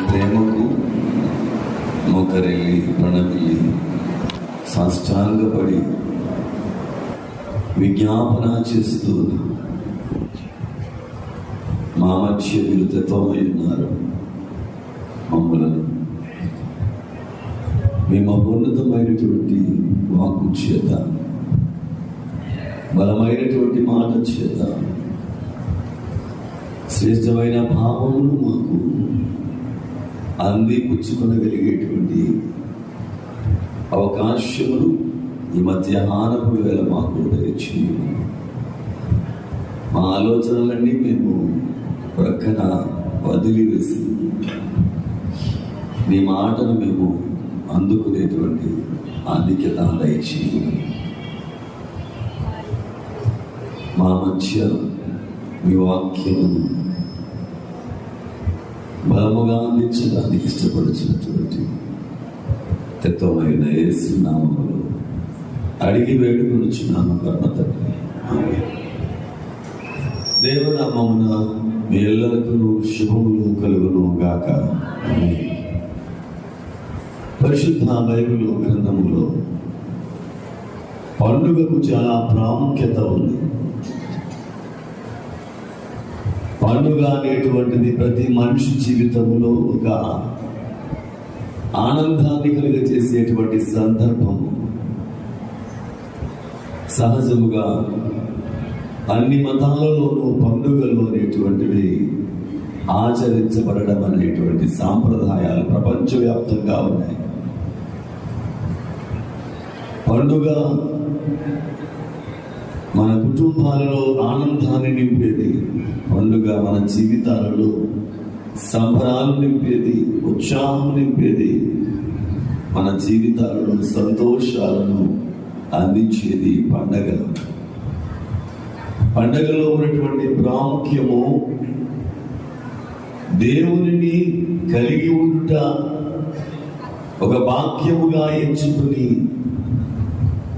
ప్రేమకు మోకరిల్లి ప్రణమిల్లి సాష్టాంగపడి విజ్ఞాపన చేస్తూ మా మధ్య విరుతత్వమై ఉన్నారు. మమ్మలను మీ మహోన్నతమైనటువంటి వాక్కు చేత, బలమైనటువంటి మాట చేత, శ్రేష్టమైన భావమును మాకు అందిపుచ్చుకొనగలిగేటువంటి అవకాశములు ఈ మధ్యాహ్నపు వేళ మాకు దయచేయము. మా ఆలోచనలన్నీ మేము ప్రక్కన వదిలివేసి నీ మాటను మేము అందుకునేటువంటి ఆధిక్యత దయచేయము. మా మధ్య మీ వాక్యమును బలముగా అందించడానికి ఇష్టపడుచున్నటువంటి తత్వమైన యేసు నామములో అడిగి వేడుకొనుచున్నాము పరమ తండ్రి. ఆమేన్. దేవనామమున మీ ఎల్లరికూ శుభములు కలుగును గాక. ఆమేన్. పరిశుద్ధ బైబిల్ గ్రంథములో పండుగకు చాలా ప్రాముఖ్యత ఉంది. పండుగ అనేటువంటిది ప్రతి మనిషి జీవితంలో ఒక ఆనందాన్ని కలిగజేసేటువంటి సందర్భము. సహజముగా అన్ని మతాలలోనూ పండుగలు అనేటువంటివి ఆచరించబడడం అనేటువంటి సాంప్రదాయాలు ప్రపంచవ్యాప్తంగా ఉన్నాయి. పండుగ మన కుటుంబాలలో ఆనందాన్ని నింపేది. పండుగ మన జీవితాలలో సంబరాలు నింపేది, ఉత్సాహం నింపేది, మన జీవితాలలో సంతోషాలను అందించేది పండగ. పండగలో ఉన్నటువంటి ప్రాముఖ్యము దేవునిని కలిగి ఉండుట, ఒక భాగ్యముగా ఎంచుకుని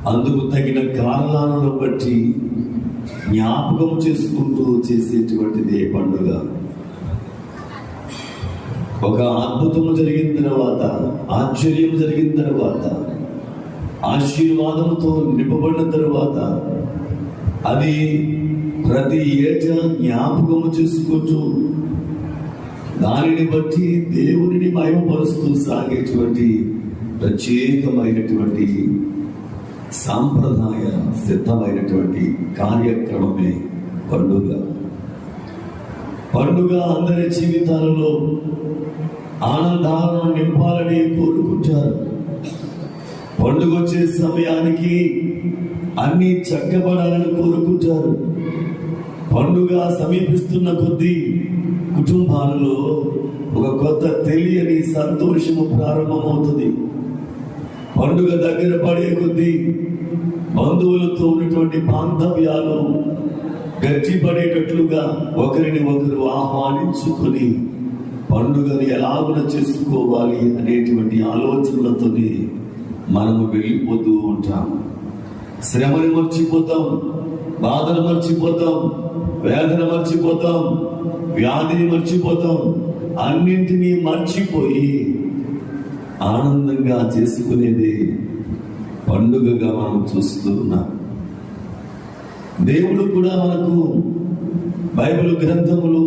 అందుకు తగిన కారణాలను బట్టి జ్ఞాపకం చేసుకుంటూ చేసేటువంటిదే పండుగ. ఒక అద్భుతము జరిగిన తర్వాత, ఆశ్చర్యం జరిగిన తర్వాత, ఆశీర్వాదంతో నింపబడిన తర్వాత అది ప్రతి ఏటా జ్ఞాపకము చేసుకుంటూ దానిని బట్టి దేవునిని మహిమపరుస్తూ సాగేటువంటి ప్రత్యేకమైనటువంటి సాంప్రదాయ సిద్ధమైనటువంటి కార్యక్రమమే పండుగ. పండుగ అందరి జీవితాలలో ఆనందాలను నింపాలని కోరుకుంటారు. పండుగ వచ్చే సమయానికి అన్ని చక్కబడాలని కోరుకుంటారు. పండుగ సమీపిస్తున్న కొద్దీ కుటుంబాలలో ఒక కొత్త తెలియని సంతోషము ప్రారంభమవుతుంది. పండుగ దగ్గర పడే కొద్దీ బంధువులతో ఉన్నటువంటి బాంధవ్యాలు గట్టిపడేటట్లుగా ఒకరిని ఒకరు ఆహ్వానించుకొని పండుగని ఎలాగున చేసుకోవాలి అనేటువంటి ఆలోచనలతోనే మనము వెళ్ళిపోతూ ఉంటాం. శ్రమని మర్చిపోతాం, బాధను మర్చిపోతాం, వేదన మర్చిపోతాం, వ్యాధిని మర్చిపోతాం. అన్నింటినీ మర్చిపోయి ఆనందంగా చేసుకునేది పండుగగా మనం చూస్తూ ఉన్నాం. దేవుడు కూడా మనకు బైబిల్ గ్రంథములు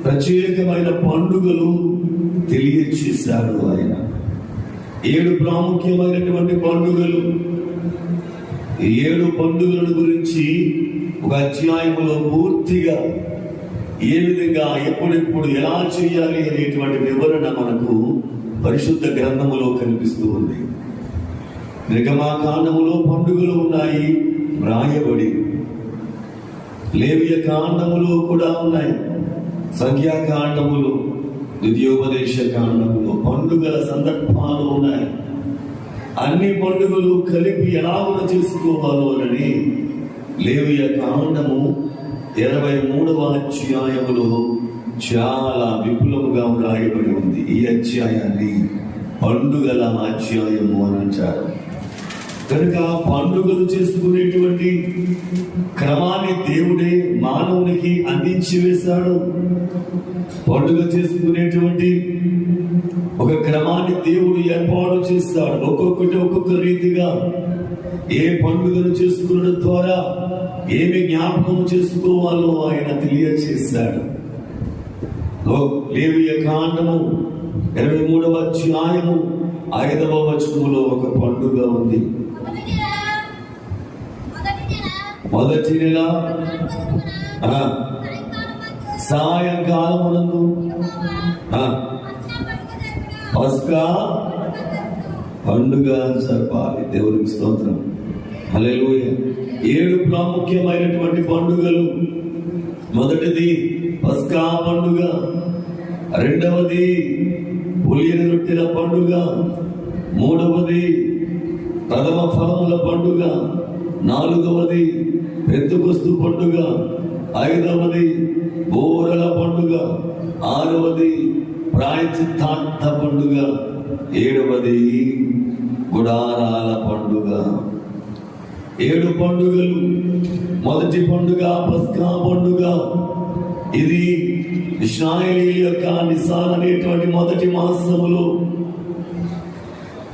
ప్రత్యేకమైన పండుగలు తెలియచేశాడు. ఆయన 7 ప్రాముఖ్యమైనటువంటి పండుగలు, 7 పండుగల గురించి ఒక అధ్యాయములో పూర్తిగా ఏ విధంగా ఎప్పుడెప్పుడు ఎలా చేయాలి అనేటువంటి వివరణ మనకు పరిశుద్ధ గ్రంథములో కనిపిస్తూ ఉంది. నిర్గమాకాండములో పండుగలు ఉన్నాయి వ్రాయబడి, లేవియ కాండములో కూడా ఉన్నాయి, సంఖ్యాకాండములు, ద్వితీయోపదేశ కాండములో పండుగల సందర్భాలు ఉన్నాయి. అన్ని పండుగలు కలిపి ఎలాగ చేసుకోవాలో అని లేవియ కాండము 23వ అధ్యాయములో చాలా విపులముగా వ్రాయబడి ఉంది. ఈ అధ్యాయాన్ని పండుగల అధ్యాయము అని అంటారు. కనుక పండుగలు చేసుకునేటువంటి క్రమాన్ని దేవుడే మానవునికి అందించి వేశాడు. పండుగ చేసుకునేటువంటి ఒక క్రమాన్ని దేవుడు ఏర్పాటు చేస్తాడు. ఒక్కొక్కటి ఒక్కొక్క రీతిగా ఏ పండుగను చేసుకునడం ద్వారా ఏమి జ్ఞాపకం చేసుకోవాలో ఆయన తెలియచేశాడు. లేవియ కాండము 23వ అధ్యాయము 5వ వచనములో ఒక పండుగ ఉంది. మొదటి నెల సాయంకాలమునందు పస్కా పండుగ జరపాలి. దేవునికి స్తోత్రం, హల్లెలూయా. 7 ప్రాముఖ్యమైనటువంటి పండుగలు. మొదటిది పస్కా పండుగ, రెండవది పులియన రొట్టెల పండుగ, మూడవది ప్రథమ ఫలముల పండుగ, నాలుగవది పెంతెకొస్తు పండుగ, ఐదవది బోరల పండుగ, ఆరవది ప్రాయశ్చిత్తార్థ పండుగ, ఏడవది గుడారాల పండుగ. 7 పండుగలు. మొదటి పండుగ పస్కా పండుగ. ఇది ఇశ్రాయేలీయుల యొక్క నిసాన్ అనేటువంటి మొదటి మాసములో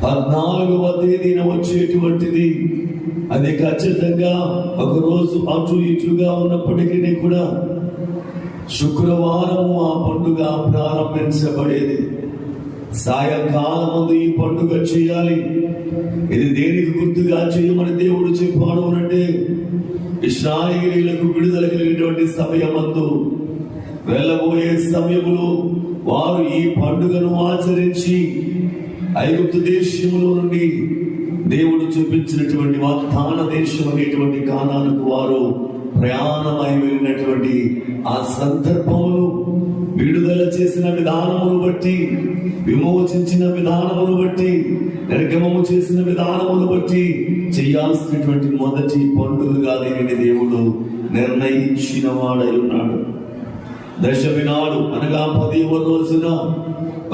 14వ తేదీన వచ్చేటువంటిది. అది ఖచ్చితంగా ఒక రోజు అటు ఇటుగా ఉన్నప్పటికీ కూడా శుక్రవారము ఆ పండుగ ప్రారంభించబడేది. సాయంకాలం ఈ పండుగ చేయాలి. ఇది దేనికి గుర్తుగా చేయమని దేవుడు చెప్పాడు అంటే, ఇశ్రాయేలీయులకు విడుదల కలిగినటువంటి సమయమందు వెళ్ళబోయే సమయములో వారు ఈ పండుగను ఆచరించి ఐగుప్తు దేశములో నుండి దేవుడు చూపించినటువంటి వాగ్దాన దేశం అనేటువంటి కానానుకు వారు ప్రయాణమై వెళ్ళినటువంటి ఆ సందర్భమును విడుదల చేసిన విధానమును బట్టి, విమోచించిన విధానమును బట్టి, నిర్గమము చేసిన విధానమును బట్టి చేయాల్సినటువంటి మొదటి పండుగగా దీనిని దేవుడు నిర్ణయించిన వాడై ఉన్నాడు. దశమి నాడు అనగా 10వ రోజున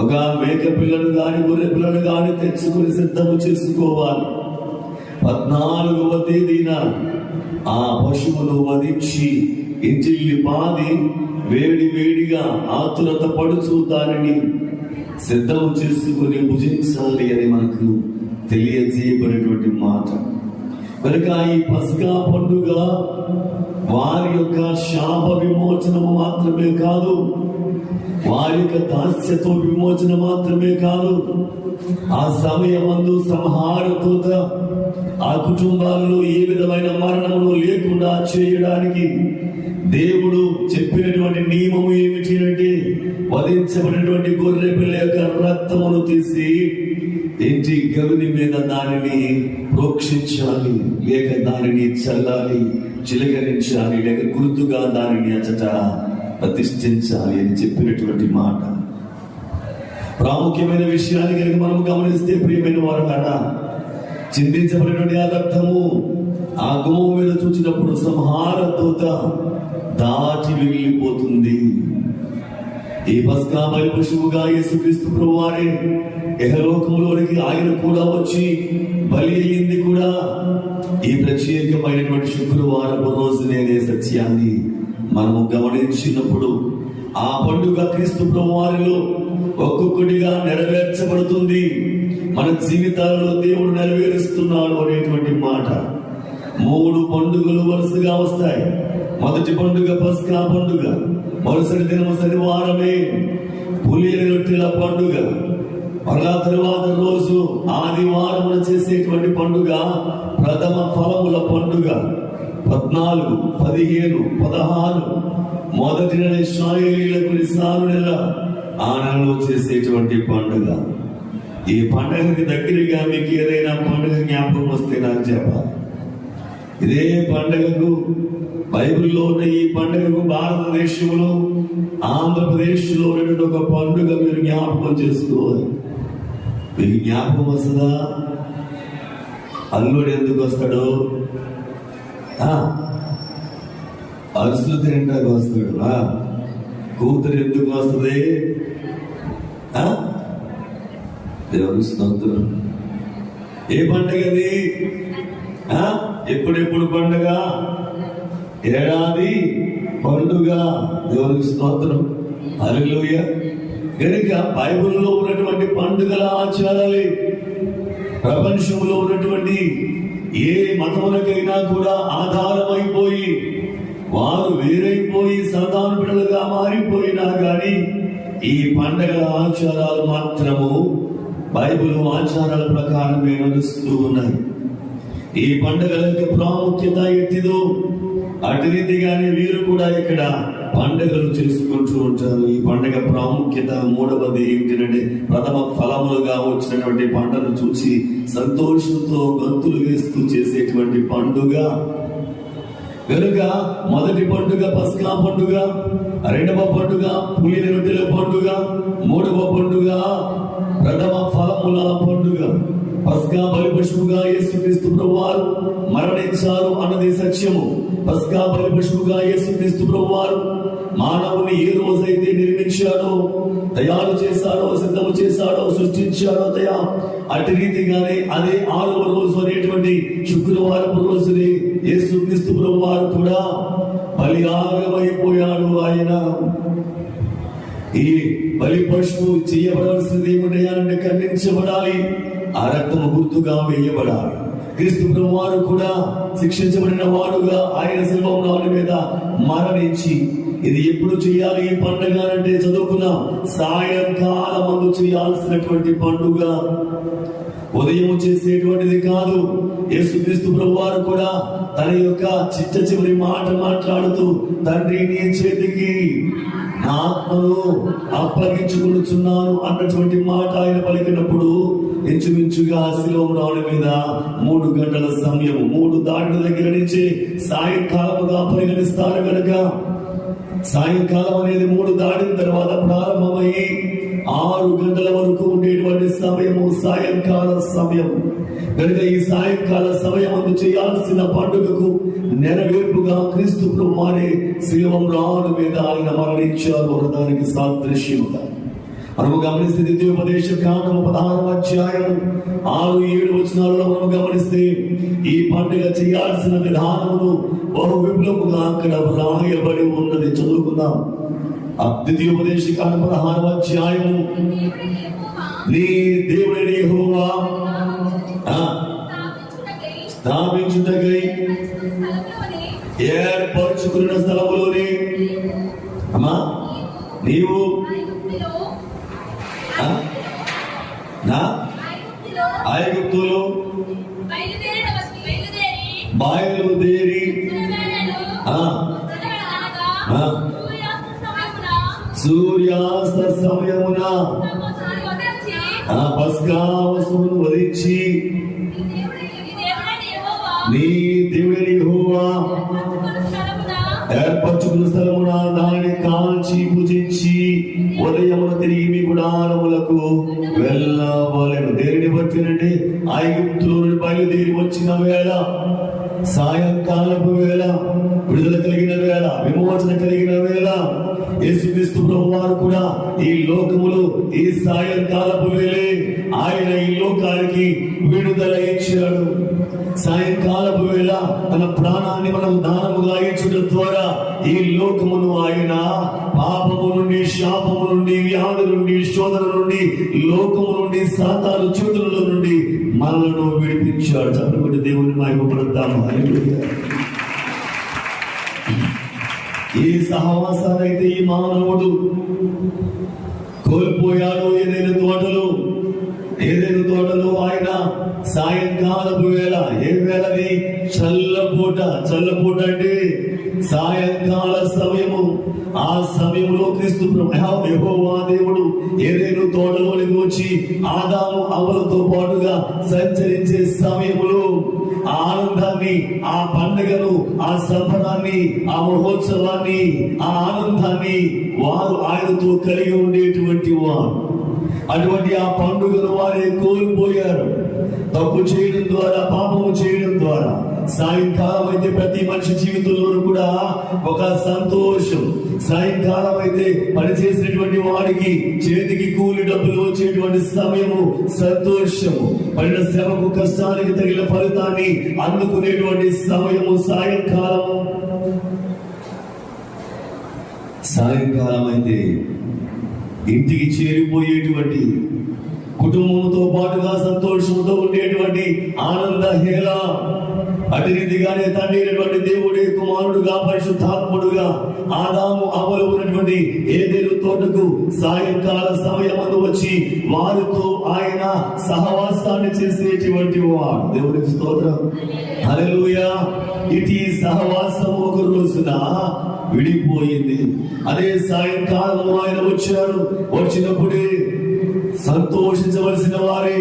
ఒక మేక పిల్లను గాని గొర్రె పిల్లను గాని తెచ్చుకుని సిద్ధము చేసుకోవాలి. 14వ తేదీన ఆ పశువును వధించి ఇంటిల్లి పాది వేడిగా ఆతురత పడుచు దానిని సిద్ధము చేసుకుని భుజించాలి అని మనకు తెలియజేయబడినటువంటి మాట. కనుక ఈ పస్కా పండుగ వారి యొక్క శాప విమోచనము మాత్రమే కాదు, వారి యొక్క దాస్యత్వ విమోచన మాత్రమే కాదు, ఆ సమయమందు సంహారతోత ఆ కుటుంబాలలో ఏ విధమైన మరణమును లేకుండా చేయడానికి దేవుడు చెప్పినటువంటి నియమము ఏమిటి అంటే, వధించబడినటువంటి గొర్రె పిల్ల యొక్క రక్తమును తీసి ఇంటి గవిని మీద దానిని ప్రోక్షించాలి, లేక దానిని చల్లాలి, చిలకరించాలి, లేక గుర్తుగా దానిని అచట ప్రతిష్ఠించాలి అని చెప్పినటువంటి మాట. ప్రాముఖ్యమైన విషయాన్ని కనుక మనం గమనిస్తే ప్రియమైన వారు కదా, చిందించబడినటువంటి ఆ రక్తము ఆ గుమ్మం మీద చూచినప్పుడు సంహార దూత దాటి వెళ్ళిపోతుంది. ఈ పస్కా బలి పశువుగా యేసుక్రీస్తు ప్రభువారే ఇహలోకములోనికి ఆయన కూడా వచ్చి బలి అయ్యింది కూడా ఈ ప్రత్యేకమైనటువంటి శుక్రవారపు రోజునే సత్యాన్ని మనము గమనించినప్పుడు ఆ పండుగ క్రీస్తు ప్రభువారిలో ఒక్కొక్కటిగా నెరవేర్చబడుతుంది. మన జీవితాలలో దేవుడు నెరవేరుస్తున్నాడు అనేటువంటి మాట. 3 పండుగలు వరుసగా వస్తాయి. మొదటి పండుగ పస్కా పండుగ, మరుసటి దినము శనివారమే పులియన రొట్టెల పండుగ, మరలా తరువాత రోజు ఆదివారమున చేసేటువంటి పండుగ ప్రథమ ఫలముల పండుగ. 14, 15, 16 మొదటి నెల ఇశ్రాయేలీయులకు నిసాను నెల, ఆ నెలలో చేసేటువంటి పండుగ. ఈ పండుగకి దగ్గరగా మీకు ఏదైనా పండుగ జ్ఞాపకం వస్తే నాకు చెప్పాలి. ఇదే పండుగకు బైబిల్లో ఉన్న ఈ పండుగకు భారతదేశంలో ఆంధ్రప్రదేశ్లో ఒక పండుగ మీరు జ్ఞాపకం చేసుకోవాలి. మీకు జ్ఞాపకం వస్తుందా? అల్లుడు ఎందుకు వస్తాడు? అరుసులు తినడానికి వస్తాడు. కూతురు ఎందుకు వస్తుంది? దేవుని స్తోత్రం. ఏ పండుగది? ఎప్పుడెప్పుడు పండుగ? ఏడాది పండుగ. దేవునికి స్తోత్రం, హల్లెలూయా. కనుక బైబిల్లో ఉన్నటువంటి పండుగల ఆచారాలే ప్రపంచంలో ఉన్నటువంటి ఏ మతములకైనా కూడా ఆధారమైపోయి వారు వేరైపోయి సాధారణ బిడ్డలుగా మారిపోయినా కానీ ఈ పండుగల ఆచారాలు మాత్రము బైబిల్ ఆచారాల ప్రకారమే నడుస్తూ ఉన్నాయి. ఈ పండుగల యొక్క ప్రాముఖ్యత ఎట్టిదో అటు రీతిగానే వీరు కూడా ఇక్కడ పండుగలు చేసుకుంటూ ఉంటారు. ఈ పండుగ ప్రాముఖ్యత మూడవది ఏంటంటే ప్రథమ ఫలములుగా వచ్చినటువంటి పంటను చూసి సంతోషంతో గంతులు వేస్తూ చేసేటువంటి పండుగ. కనుక మొదటి పండుగ పస్కా పండుగ, రెండవ పండుగ పులిన రొట్టెల పండుగ, మూడవ పండుగ ప్రథమ ఫలముల పండుగ. పస్కా బలి పశువుగా యేసుక్రీస్తు ప్రభువారు మరణించారు అన్నది సత్యము. పస్కా బలి పశువుగా యేసుక్రీస్తు ప్రభువారు మానవుని ఏ రోజైతే నిర్మించాడో, తయారు చేశాడో, సిద్ధము చేశాడో, సృష్టించాడో అటు రీతిగానే అదే 6వ రోజు అనేటువంటి శుక్రవారపు రోజుని యేసుక్రీస్తు ప్రభువారు కూడా బలియాగమైపోయాడు. ఆయన ఈ బలి పశువు చేయబడాల్సింది ఏమిటంటే ఖండించబడాలి, ఆ రక్తము గుర్తుగా వేయబడాలి. క్రీస్తు ప్రభువారు కూడా శిక్షించబడిన వాడుగా ఆయన శిలువ మీద మరణించి ఇది ఎప్పుడు చేయాలి ఈ పండుగ అంటే చదువుకున్నాం, సాయంకాలం మందు చేయాల్సినటువంటి పండుగ, ఉదయం చేసేటువంటిది కాదు. యేసుక్రీస్తు ప్రభువారు కూడా తన యొక్క చిట్ట చివరి మాట మాట్లాడుతూ తండ్రి నీ చేతికి నా ఆత్మను అప్పగించుకుంటున్నాను అన్నటువంటి మాట ఆయన పలికినప్పుడు ఇంచుమించుగా శిలువ మీద 3 గంటల సమయం, 3 దాటిన దగ్గర నుంచి సాయంకాలముగా పరిగణిస్తారు. కనుక సాయంకాలం అనేది 3 దాటిన తర్వాత ప్రారంభమయ్యి 6 గంటల వరకు ఉండేటువంటి సమయము సాయంకాల సమయం. కనుక ఈ సాయంకాల సమయం అందు చేయాల్సిన పండుగకు నెరవేర్పుగా క్రీస్తు ప్రభువారే శిలువ మీద ఆయన మరణించారు. దానికి సాదృశ్యముగా మనము గమనిస్తే ద్వితీయోపదేశ కాండము 16వ అధ్యాయము 6-7 వచనాలలో మనము గమనిస్తే ఈ పండుగ చేయాల్సిన విధానమును బహు విపులముగా అక్కడ వ్రాయబడి ఉన్నది. చదువుకుందాం. ద్వితీయోపదేశ కాండము 16వ అధ్యాయము. నీ దేవుడైన యెహోవా స్థాపించుటకై ఏర్పరచుకున్న స్థలములోనే అమ్మా నీవు ఐగుప్తులో బయలుదేరి సూర్యాస్త సమయమున పస్కా వస్తువును వధించి నీ దేవుడైన యెహోవా ఏర్పరచుకున్న స్థలమున దానిని కాల్చి పూజించి ఉదయమున తిరిగి మీ గుడారములకు వెళ్ళవలెను. దేనిని బట్టినంటే ఐగుప్తులో నుండి బయలుదేరి వచ్చిన వేళ, సాయంకాలపు వేళ, విడుదల కలిగిన వేళ, విమోచన కలిగిన వేళ. యేసుక్రీస్తు ప్రభువారు కూడా ఈ లోకములో ఈ సాయంకాలపు వేళే ఆయన ఈ లోకానికి విడుదల ఇచ్చాడు. సాయంకాలపు వేళ తన ప్రాణాన్ని మనం దానముగా ఇచ్చడం ద్వారా ఈ లోకమును ఆయన పాపము నుండి, శాపము నుండి, వ్యాధి నుండి, శోధన నుండి, లోకము నుండి, సాతాను చేతుల నుండి మనలను విడిపించాడు. చెప్పబడి దేవుని మహిమపడతాము. హల్లెలూయా. ఈ సహవాసాలైతే ఈ మానవుడు కోల్పోయాడు. ఏదైనా తోటలో ఆయన సాయంకాలపు వేళ, ఏ వేళది? చల్లపూట అంటే సాయంకాల సమయము. ఆ సమయంలో క్రీస్తు యెహోవా దేవుడు ఏదైనా తోటలోనికి వచ్చి ఆదాము అవ్వలతో పాటుగా సంచరించే సమయంలో ఆ ఆనందాన్ని, ఆ పండుగను, ఆ సంబరాన్ని, ఆ మహోత్సవాన్ని, ఆ ఆనందాన్ని వారు ఆయనతో కలిగి ఉండేటువంటి వారు. అటువంటి ఆ పండుగను వారే కోల్పోయారు. తప్పు చేయడం ద్వారా, పాపము చేయడం ద్వారా, సాయంకాలం అయితే ప్రతి మనిషి జీవితంలోనూ కూడా ఒక సంతోషం. సాయంకాలం అయితే పనిచేసినటువంటి వాడికి చేతికి కూలి డబ్బులు వచ్చేటువంటి సమయము సంతోషము. పడిన శ్రమకు కష్టానికి తగిన ఫలితాన్ని అందుకునేటువంటి సమయము సాయంకాలం. సాయంకాలం అయితే ఇంటికి చేరిపోయేటువంటి, కుటుంబంతో పాటుగా సంతోషంతో ఉండేటువంటి ఆనంద హేళ. అటు రీతిగానే తండ్రి అయినటువంటి దేవుడే కుమారుడుగా పరిశుద్ధాత్ముడుగా ఆదాము అవ్వలు ఉన్నటువంటి ఏదెను తోటకు సాయంకాల సమయమందు వచ్చి వారితో ఆయన సహవాసాన్ని చేసేటువంటి వాడు. దేవునికి స్తోత్రం, హల్లెలూయా. ఇటు సహవాసం ఒక రోజున విడిపోయింది. అదే సాయంకాలం ఆయన వచ్చారు. వచ్చినప్పుడే సంతోషించవలసిన వారే,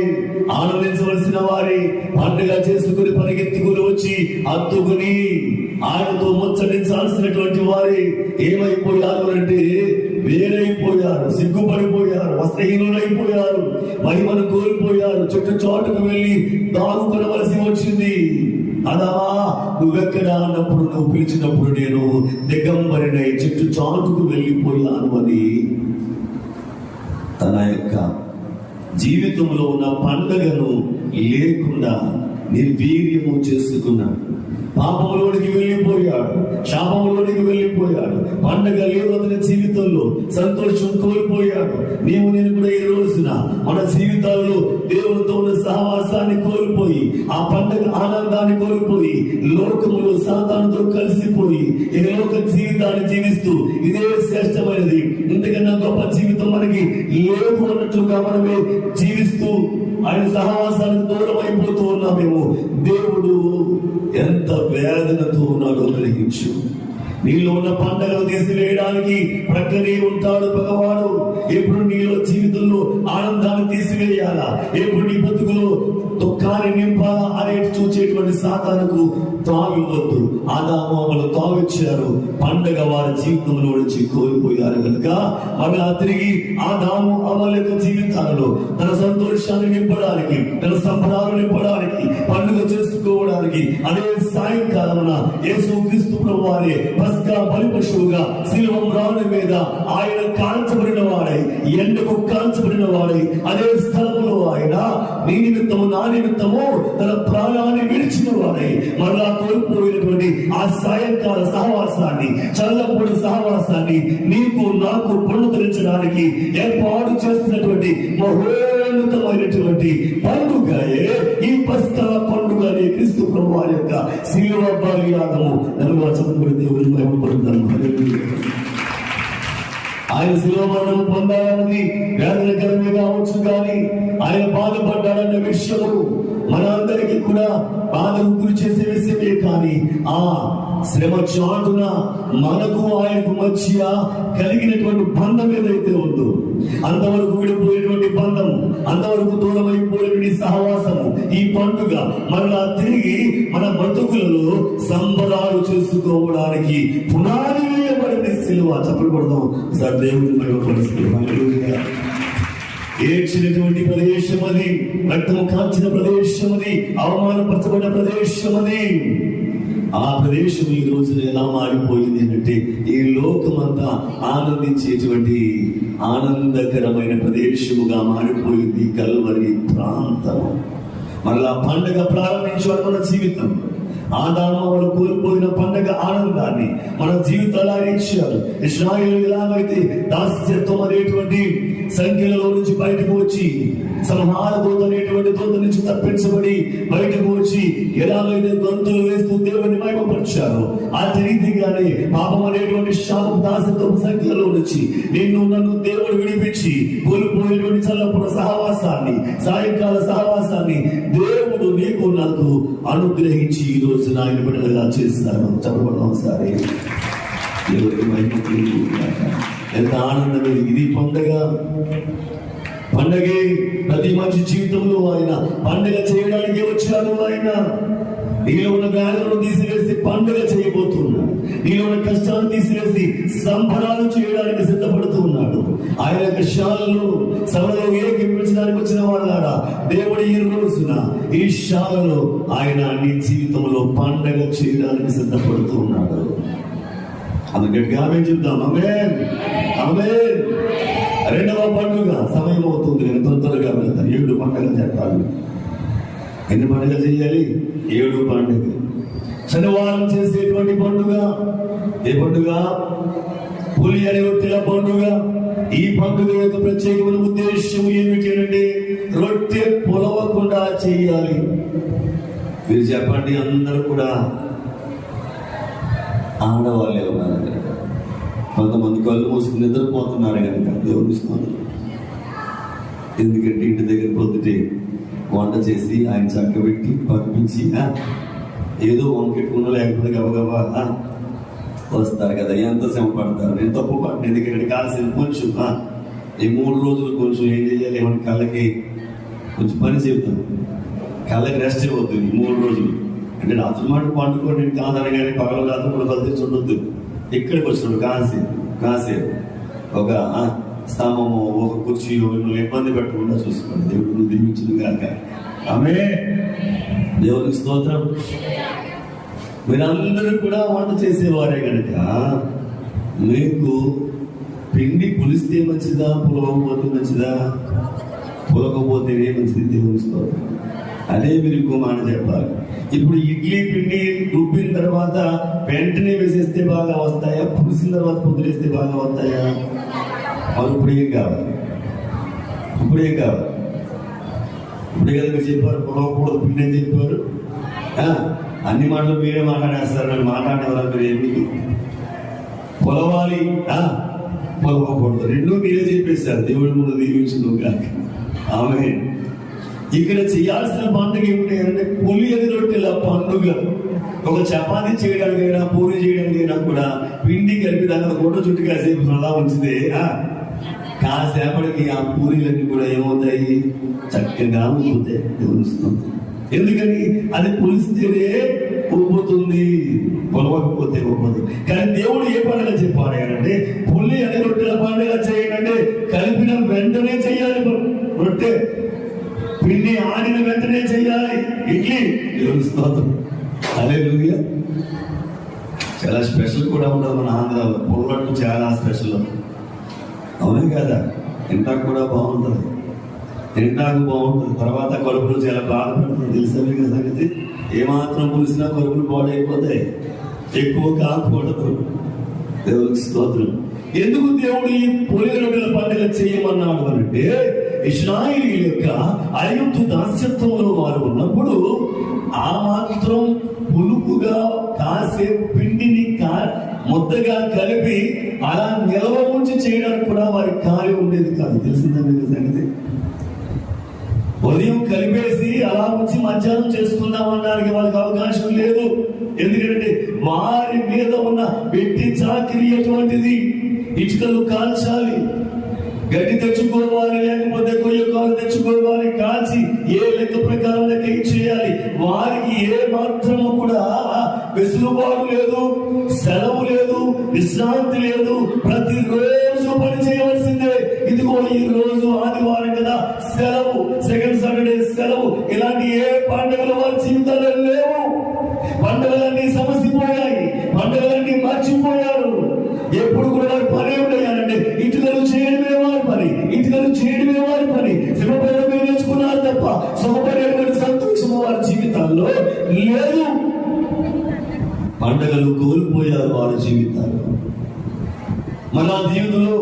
ఆనందించవలసిన వారే పండుగ చేసుకుని పరిగెత్తుకుని వచ్చి హత్తుకుని ఆయనతో ముచ్చటించాల్సినటువంటి వారే ఏమైపోయారు అంటే వేరైపోయారు, సిగ్గుపడిపోయారు, వస్త్రహీనులైపోయారు, మహిమను కోల్పోయారు. చుట్టూ చోటుకు వెళ్ళి దాగుకొనవలసి వచ్చింది. అదామా నువ్వెక్కడ అన్నప్పుడు, నువ్వు పిలిచినప్పుడు నేను దిగంబరినై చెట్టు చాటుకు వెళ్ళిపోయాను అని తన యొక్క జీవితంలో ఉన్న పండుగను లేకుండా నిర్వీర్యము చేసుకున్నాడు. పాపంలోనికి వెళ్ళిపోయాడు, శాపంలోనికి వెళ్ళిపోయాడు. పండుగ లేదు అతని జీవితంలో, సంతోషం కోల్పోయాడు. నీవు నేను కూడా ఈ రోజున మన జీవితాల్లో దేవునితో ఉన్న సహవాసాన్ని కోల్పోయి, ఆ పండుగ ఆనందాన్ని కోల్పోయి, లోకములో సాతానుతో కలిసిపోయి ఈ లోక జీవితాన్ని జీవిస్తూ ఇదే శ్రేష్టమైనది, ఇంతకన్నా గొప్ప జీవితం మనకి లేదు అన్నట్లుగా మనమే జీవిస్తూ ఆయన సహవాసానికి దూరం అయిపోతూ ఉన్నామేమో. దేవుడు ఎంత వేదనతో ఉన్నాడో గ్రహించు. నీలో ఉన్న పండుగలు తీసివేయడానికి ప్రక్కనే ఉంటాడు భగవాడు. ఎప్పుడు నీలో జీవితంలో ఆనందాన్ని తీసివేయాలా, ఎప్పుడు నీ బతుకులో దుఃఖాన్ని నింపాలా అనేది చూచేటువంటి సాతానుకు తావివ్వద్దు. ఆదాము అవ్వలు తావిచ్చారు, పండుగ వారి జీవితంలో నుంచి కోల్పోయారు కనుక మరలా తిరిగి ఆదాము అవ్వల యొక్క జీవితాలలో తన సంతోషాన్ని నింపడానికి, తన సంబరాలు నింపడానికి, పండుగ చేసుకోవడానికి అదే సాయంకాలమున యేసుక్రీస్తు ప్రభువారే పస్కా బలి పశువుగా శిలువ మ్రాణి మీద ఆయన కాల్చబడిన వాడై, ఎండకు కాల్చబడిన వాడై అదే స్థలంలో ఆయన నీ నిమిత్తము నా నిమిత్తము తన ప్రాణాన్ని విడిచిన వాడై మరలా కోల్పోయినటువంటి ఆ సాయంకాల సహవాసాన్ని, చల్లపొడి సహవాసాన్ని నీకు నాకు పునరుద్ధరించడానికి ఏర్పాటు చేస్తున్నటువంటి మహోన్నతమైనటువంటి పండుగయే ఈ పస్కా పండుగ అనే క్రీస్తు ప్రభువారి యొక్క శిలువ బలియాగము. దేవుని మహిమపడుతాను. ఆయన శిలువ మరణం పొందాలన్నది వేదనకరమే కావచ్చు, కానీ ఆయన బాధపడ్డాడన్న విషయము మన అందరికీ కూడా బాధకు గురి చేసే విషయమే. కానీ ఆ శ్రమ చాటున మనకు ఆయనకు మధ్య కలిగినటువంటి బంధం ఏదైతే ఉందో, అంతవరకు విడిపోయేటువంటి బంధం, అంతవరకు దూరం అయిపోయినటువంటి సహవాసము, ఈ పండుగ మరలా తిరిగి మన బతుకులలో సంబరాలు చేసుకోవడానికి పునాది వేయబడింది శిలువ. చెప్పకూడదు సార్, దేవుని మహిమపరుస్తూ ఏడ్చినటువంటి ప్రదేశం అది, రక్తము కాల్చిన ప్రదేశం అది, అవమానపరచబడిన ప్రదేశం అది. ఆ ప్రదేశం ఈ రోజున ఎలా మారిపోయింది అంటే ఈ లోకమంతా ఆనందించేటువంటి ఆనందకరమైన ప్రదేశముగా మారిపోయింది కల్వరి ప్రాంతం. మరలా పండుగ ప్రారంభించారు మన జీవితం. ఆదాము వాళ్ళు కోల్పోయిన పండుగ ఆనందాన్ని మన జీవితాలు ఆయన ఇచ్చారు. ఇశ్రాయేలు ఎలాగైతే దాస్యత్వం అనేటువంటి సంఖ్యలలో నుంచి బయటకు వచ్చి, సంహార దూత అనేటువంటి దూత నుంచి తప్పించబడి బయటకు వచ్చి ఎలాగైతే గొంతులు వేస్తూ దేవుని మహిమపరిచారో, ఆ రీతిగానే పాపం అనేటువంటి శాపం దాస్యత్వం సంఖ్యలో నుంచి నిన్ను నన్ను దేవుడు విడిపించి కోల్పోయినటువంటి చల్లపుర సహవాసాన్ని, సాయంకాల సహవాసాన్ని దేవుడు నీకు నాకు అనుగ్రహించి ఈ రోజు ఆయన బిడ్డలుగా చేస్తాను. చెప్పబడదాం సరే, దేవుడికి మహిమ. ఎంత ఆనందం ఇది పండుగ. పండగే ప్రతి మనిషి జీవితంలో ఆయన పండుగ చేయడానికి వచ్చాడు. ఆయన నీలో ఉన్న వ్యాధులను తీసివేసి పండుగ చేయబోతున్నాడు. నీలో ఉన్న కష్టాలను తీసివేసి సంబరాలు చేయడానికి సిద్ధపడుతూ ఉన్నాడు. ఆయన యొక్క శాలలో సభలో ఏకీపించడానికి వచ్చిన వాళ్ళారా, దేవుడు ఈ రోజున ఈ శాలలో ఆయన నీ జీవితంలో పండగ చేయడానికి సిద్ధపడుతూ ఉన్నాడు. అందుకని ఆమేన్ చెప్తాం. ఆమేన్, ఆమేన్. రెండవ పండుగ సమయం అవుతుంది, నేను తొందరగా వెళ్తాను. 7 పండుగలు చెప్పాలి. ఎన్ని పండుగలు చేయాలి? 7 పండుగ. శనివారం చేసేటువంటి పండుగ ఏ పండుగ? పులి అనే రొట్టెల పండుగ. ఈ పండుగ యొక్క ప్రత్యేకమైన ఉద్దేశం ఏమిటి అంటే రొట్టె పొలవకుండా చేయాలి. మీరు చెప్పండి, అందరూ కూడా ఆడవాళ్ళే ఉన్నారు కనుక, కొంతమంది కళ్ళు మూసుకుని నిద్రపోతున్నారు కనుక దేవుని స్తోత్రం. ఎందుకంటే ఇంటి దగ్గర పొద్దుటే వంట చేసి ఆయన చక్కబెట్టి పంపించి ఏదో వంకెట్టుకున్నా లేకపోతే గబగబా వస్తారు కదా, ఎంత శ్రమ పడతారు. నేను తప్పు పట్టిన, ఎందుకంటే కాల్సిన కొంచెం ఈ 3 రోజులు కొంచెం ఏం చేయాలి, ఏమన్నా కళ్ళకి కొంచెం పని చెప్తాను, కళ్ళకి రెస్ట్ ఇవ్వద్దు ఈ 3 రోజులు. అంటే రాత్రి మాట పండుకోండి కాదని, కానీ పగల రాత్రి కూడా కలిసి ఉండొద్దు. ఇక్కడికి వచ్చినాడు కాసేపు ఒక స్తంభము, ఒక కుర్చీ, మిమ్మల్ని ఇబ్బంది పెట్టకుండా చూసుకోండి. దేవుడు దీవించును గాక. ఆమేన్. దేవునికి స్తోత్రం. మీరందరూ కూడా వంట చేసేవారే కనుక మీకు పిండి పులిస్తే మంచిదా, పులవకపోతే మంచిదా? పులకపోతేనే మంచిది. దేవుని స్తోత్రం. అదే మీరు ఇంకో మాట చెప్పాలి. ఇప్పుడు ఇడ్లీ పిండి రుబ్బిన తర్వాత వెంటనే వేసేస్తే బాగా వస్తాయా, పులిసిన తర్వాత పొద్దులేస్తే బాగా వస్తాయా? మరి ఇప్పుడేం కావాలి? ఇప్పుడే కదా మీరు చెప్పారు పులవకూడదు పిండి అని చెప్పారు. అన్ని మాటలు మీరే మాట్లాడేస్తారు, నన్ను మాట్లాడేవారు మీరు ఏమి పొలవాలి, పొలవకూడదు, రెండూ మీరే చెప్పేశారు. దేవుడి ముందు దీవించును కాక. ఆమేన్. ఇక్కడ చేయాల్సిన పండుగ ఏమిటి అంటే పులియని రొట్టెల పండుగ. ఒక చపాతీ చేయడానికైనా పూరి చేయడానికైనా కూడా పిండి కలిపి దాని ఫోటో చుట్టూ కాసేపు అలా ఉంచితే కాసేపటికి ఆ పూరీలన్నీ కూడా ఏమవుతాయి? చక్కగా ఉబ్బుతాయి. ఎందుకని? అది పులిస్తేనే ఉబ్బుతుంది, పొలవకపోతే ఉబ్బదు. కానీ దేవుడు ఏ పండుగ చెప్పాడు అంటే పులి అనే రొట్టెల పండుగ చేయాలంటే కలిపిన వెంటనే చెయ్యాలి. రొట్టె పిండి ఆడిన వెంటనే చెయ్యాలి. ఇడ్లీ దేవుని స్తోత్రం. హల్లెలూయా. చాలా స్పెషల్ కూడా ఉండదు మన ఆంధ్రాలో. పుల్లట్టు చాలా స్పెషల్, అవునే కదా? తింటాకు కూడా బాగుంటుంది, తింటాకు బాగుంటుంది. తర్వాత కడుపులో చాలా బాధపడుతుంది. తెలుసా మీకు సంగతి? ఏమాత్రం పులిసినా కడుపులు పాడైపోతాయి, ఎక్కువ కాకూడదు. దేవునికి స్తోత్రం. ఎందుకు దేవుడు ఈ పులి రొట్టెల పండుగ చేయమన్నాడు అంటే ఇశ్రాయేలీయుల యొక్క ఐగుప్తు దాస్యత్వంలో వారు ఉన్నప్పుడు ఆ మాత్రం పులుపుగా కాసేపు పిండిని ముద్దగా కలిపి అలా నిల్వ ఉంచి చేయడానికి కూడా వారికి ఖాళీ ఉండేది కాదు. తెలిసిందండి సంగతి? ఉదయం కలిపేసి అలా వచ్చి మధ్యాహ్నం చేసుకుందామనడానికి వాళ్ళకి అవకాశం లేదు. ఎందుకంటే వారి మీద ఉన్న వ్యక్తి చాకిరీ అటువంటిది. ఇటుకలు కాల్చాలి, గడ్డి తెచ్చుకోవాలి, లేకపోతే కొయ్యకాలు తెచ్చుకోవాలి, కాల్చి ఏ లెక్క ప్రకారం లెక్క చేయాలి. వారికి ఏ మాత్రము కూడా వెసులుబాటు లేదు, సెలవు లేదు, విశ్రాంతి లేదు. ప్రతిరోజు పని చేయవలసిందే. ఇదిగో ఈ రోజు ఆదివారం కదా, సెలవు, సెకండ్ సాటర్డే సెలవు. ఇలాంటి ఏ పండుగలు వారి జీవితాల్లో లేవు. పండుగలన్నీ సమసిపోయాయి, పండుగలన్నీ మర్చిపోయారు. ఎప్పుడు కూడా వారి పని ఉండేయాలంటే ఇటుకలు చేయడమే వారి పని, ఇటుకలు చేయడమే వారి పని. శ్రమపడమే నేర్చుకున్నారు తప్ప సుఖపడేటువంటి సంతోషము వారి జీవితాల్లో లేదు. పండుగలు కోల్పోయారు వారి జీవితాల్లో. మళ్ళా జీవితంలో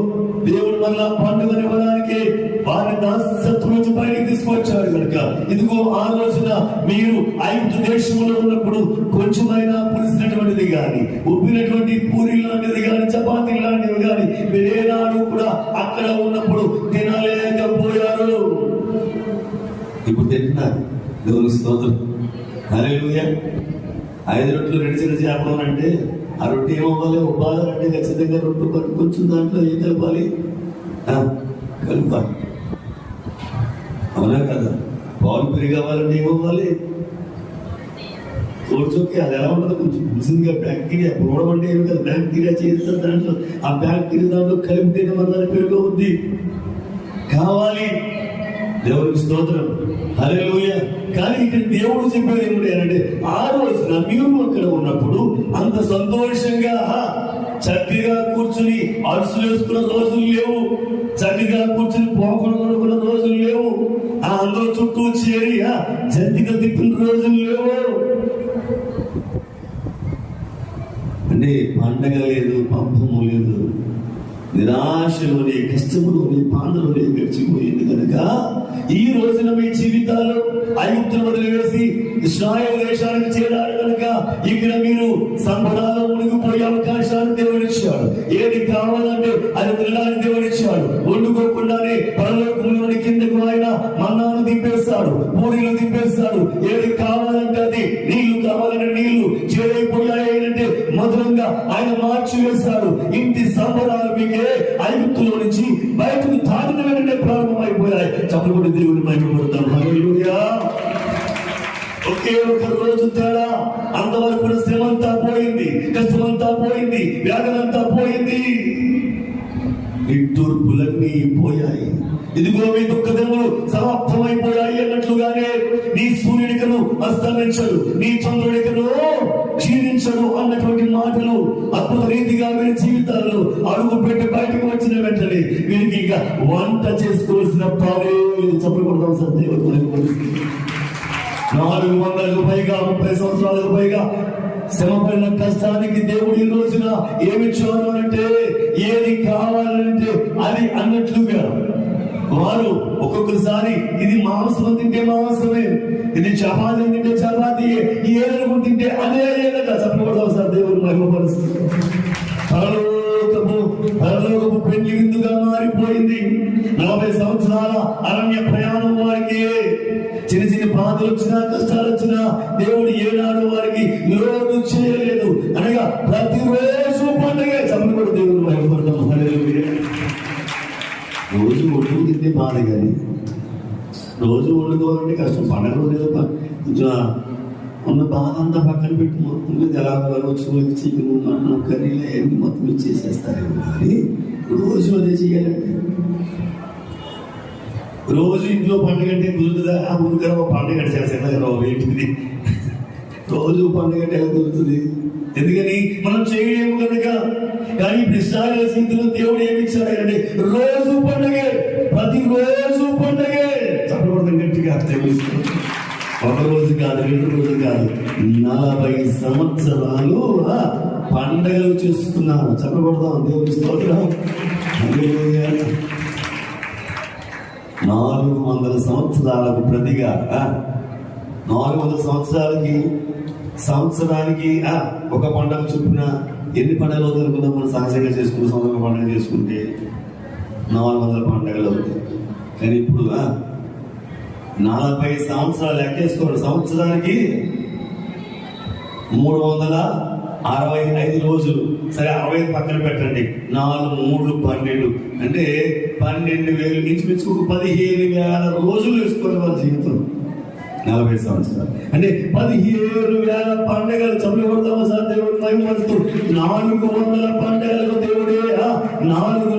దేవుడు మళ్ళా పండుగను ఇవ్వడానికి వారి దాసత్వం నుంచి బయటికి తీసుకొచ్చాడు కనుక ఇదిగో ఆ రోజున మీరు ఐగుప్తు దేశంలో ఉన్నప్పుడు కొంచెమైనా పులిసినటువంటిది కానీ, ఉబ్బినటువంటి పూరి లాంటిది కానీ, చపాతీ లాంటివి కానీ మీరేనాడు కూడా అక్కడ ఉన్నప్పుడు తినలేకపోయారు. ఇప్పుడు తింటున్నారు. దేవుని స్తోత్రం. హల్లెలూయా. 5 రొట్టెలు 2 చిన్న చేపలు అంటే ఆ రొట్టె ఏమవ్వాలి? ఉబ్బాలంటే ఖచ్చితంగా రొట్టె కొంచెం దాంట్లో ఏం కలపాలి? కలపాలి, అవునా కదా? పాలు పెరిగి కావాలంటే ఏమవ్వాలి? ఓడ్చొక్కి అది ఎలా ఉంటుంది, కొంచెం పులిసిందిగా బ్యాక్టీరియా పోవడం అంటే ఏమి కదా, బ్యాక్టీరియా చేస్తారు దాంట్లో. ఆ బ్యాక్టీరియా దాంట్లో కలిపితేనే మన పెరుగు ఉంది. కావాలి. దేవునికి స్తోత్రం, హల్లెలూయా. కానీ ఇక్కడ దేవుడు చెప్పేది ఏమిటంటే, ఆ రోజున మీరు అక్కడ ఉన్నప్పుడు అంత సంతోషంగా చక్కగా కూర్చుని అరుసులు వేసుకున్న రోజులు లేవు, చక్కగా కూర్చుని పోకూడనుకున్న రోజులు లేవు, అందరూ చుట్టూ చేరి జంతికలు తిప్పిన రోజులు లేవు. అంటే పండగ లేదు, పంపము లేదు, నిరాశలోనే, కష్టములోనే, బాధలోనే గడిచిపోయింది కనుక ఈ రోజున మీ జీవితాల్లో ఐగుప్తును వదిలివేసి ఇశ్రాయేలు దేశానికి చేరారు కనుక ఇక్కడ మీరు సంబరాల్లో మునిగిపోయే అవకాశాన్ని దేవుడిచ్చాడు. ఏది కావాలంటే అది తినడానికి దేవుడిచ్చాడు. వండుకోకుండానే పరలోకములోని కిందకు ఆయన మన్నాను దింపేస్తాడు, పూరీలు దింపేస్తాడు. ఏది కావాలంటే అది, నీళ్లు కావాలంటే నీళ్లు, చేరైపోయాయి అంటే మధురంగా ఆయన మార్చివేస్తాడు. ఇంటి సంబరాలు మీకే ఐగుప్తులో నుంచి బయటకు దాటిన వెంటనే ప్రారంభమైపోయాయి. చప్పటి దేవుని మహిమపడతాం. హల్లెలూయా. ఒకే ఒక రోజు తేడా, అంతవరకు కూడా శ్రమంతా పోయింది, కష్టమంతా పోయింది, వ్యాధులంతా పోయింది, నిట్టూర్పులన్నీ పోయాయి. ఇదిగో మీ దుఃఖదములు సమాప్తమైపోయాయి అన్నట్లుగానే నీ సూర్యుడికను అస్తమించడు, నీ చంద్రుడికను క్షీణించడు అన్నటువంటి మాటలు అద్భుత రీతిగా వీరి జీవితాల్లో అడుగు పెట్టి బయటకు వచ్చిన వెంటనే వీరికి ఇక వంట చేసుకోవాల్సిన పనే లేదు. చెప్పకూడదాం సార్, దేవుడు 400కు పైగా 30 సంవత్సరాలకు పైగా శ్రమపడిన కష్టానికి దేవుడు ఈ రోజున ఏమిచ్చారు అంటే, ఏది కావాలంటే అది అన్నట్లుగా వారు ఒక్కొక్కసారి ఇది మాంసం తింటే మాంసమే, ఇది చపాతీ తింటే చపాతీయే, ఏనుగు తింటే అదే ఏదట. చెప్పకూడదు సార్, దేవుడు మహిమపరుస్తుంది. పరలోకపు పెళ్లి విందుగా మారిపోయింది. 40 సంవత్సరాల అరణ్య ప్రయాణం వారికి చిన్న చిన్న బాధలు వచ్చినా, కష్టాలు వచ్చినా దేవుడు ఏనాడు వారికి లోటు చేయలేదు. అనగా ప్రతిరోజు పండుగ. చెప్పకూడదు, దేవుడు మహిమపడతాం. హల్లెలూయా. రోజు వండుకు తింటే బాధ, కానీ రోజు వండుకోవాలంటే కష్టం. పండగ రోజు కొంచెం ఉన్న బాధ అంతా పక్కన పెట్టి మొత్తం మీద ఎలా వచ్చి చికెన్, మటన్, కర్రీలు అవన్నీ మొత్తం ఇచ్చేసేస్తారేమో. కానీ రోజు అదే చేయాలంటే, రోజు ఇంట్లో పండుగ అంటే కుదురుతుందా? ఆ ముందు కదా పండుగ అంటే చాలా చిన్నగా ఏంటిది, రోజు పండుగ అంటే ఎలా కుదురుతుంది? ఎందుకని మనం చేయలేము కనుక. కానీ ఇప్పుడు ఇశ్రాయేలు జీవితంలో దేవుడు ఏమిచ్చాడంటే రోజు పండుగే, ప్రతిరోజు పండుగే. చెప్పకూడదు గట్టిగా, తెలుస్తుంది. ఒక రోజు కాదు, 2 రోజులు కాదు, 40 సంవత్సరాలు పండుగలు చేసుకున్నాను. చెప్పకూడదాం, దేవుని స్తోత్రం. 400 సంవత్సరాలకు ప్రతిగా 400 సంవత్సరాలకి సంవత్సరానికి ఒక పండుగ చొప్పున ఎన్ని పండుగలు అవుతుంది అనుకుందాం? మనం సహజంగా చేసుకున్న సంవత్సరం పండుగ చేసుకుంటే 400 పండుగలు అవుతాయి. కానీ ఇప్పుడు 40 సంవత్సరాలు లెక్కేసుకోండి. సంవత్సరానికి 365 రోజులు. సరే, 60 పక్కన పెట్టండి, 4 3 12 అంటే 12,000 ఇంచుమించు 15,000 రోజులు వేసుకోవాలి వాళ్ళ జీవితం. 40 సంవత్సరాలు అంటే 15,000 పండుగలు. చెప్పకూడదామా సార్, దేవుడు మహిమపరుస్తూ 400 పండుగలకు దేవుడే 4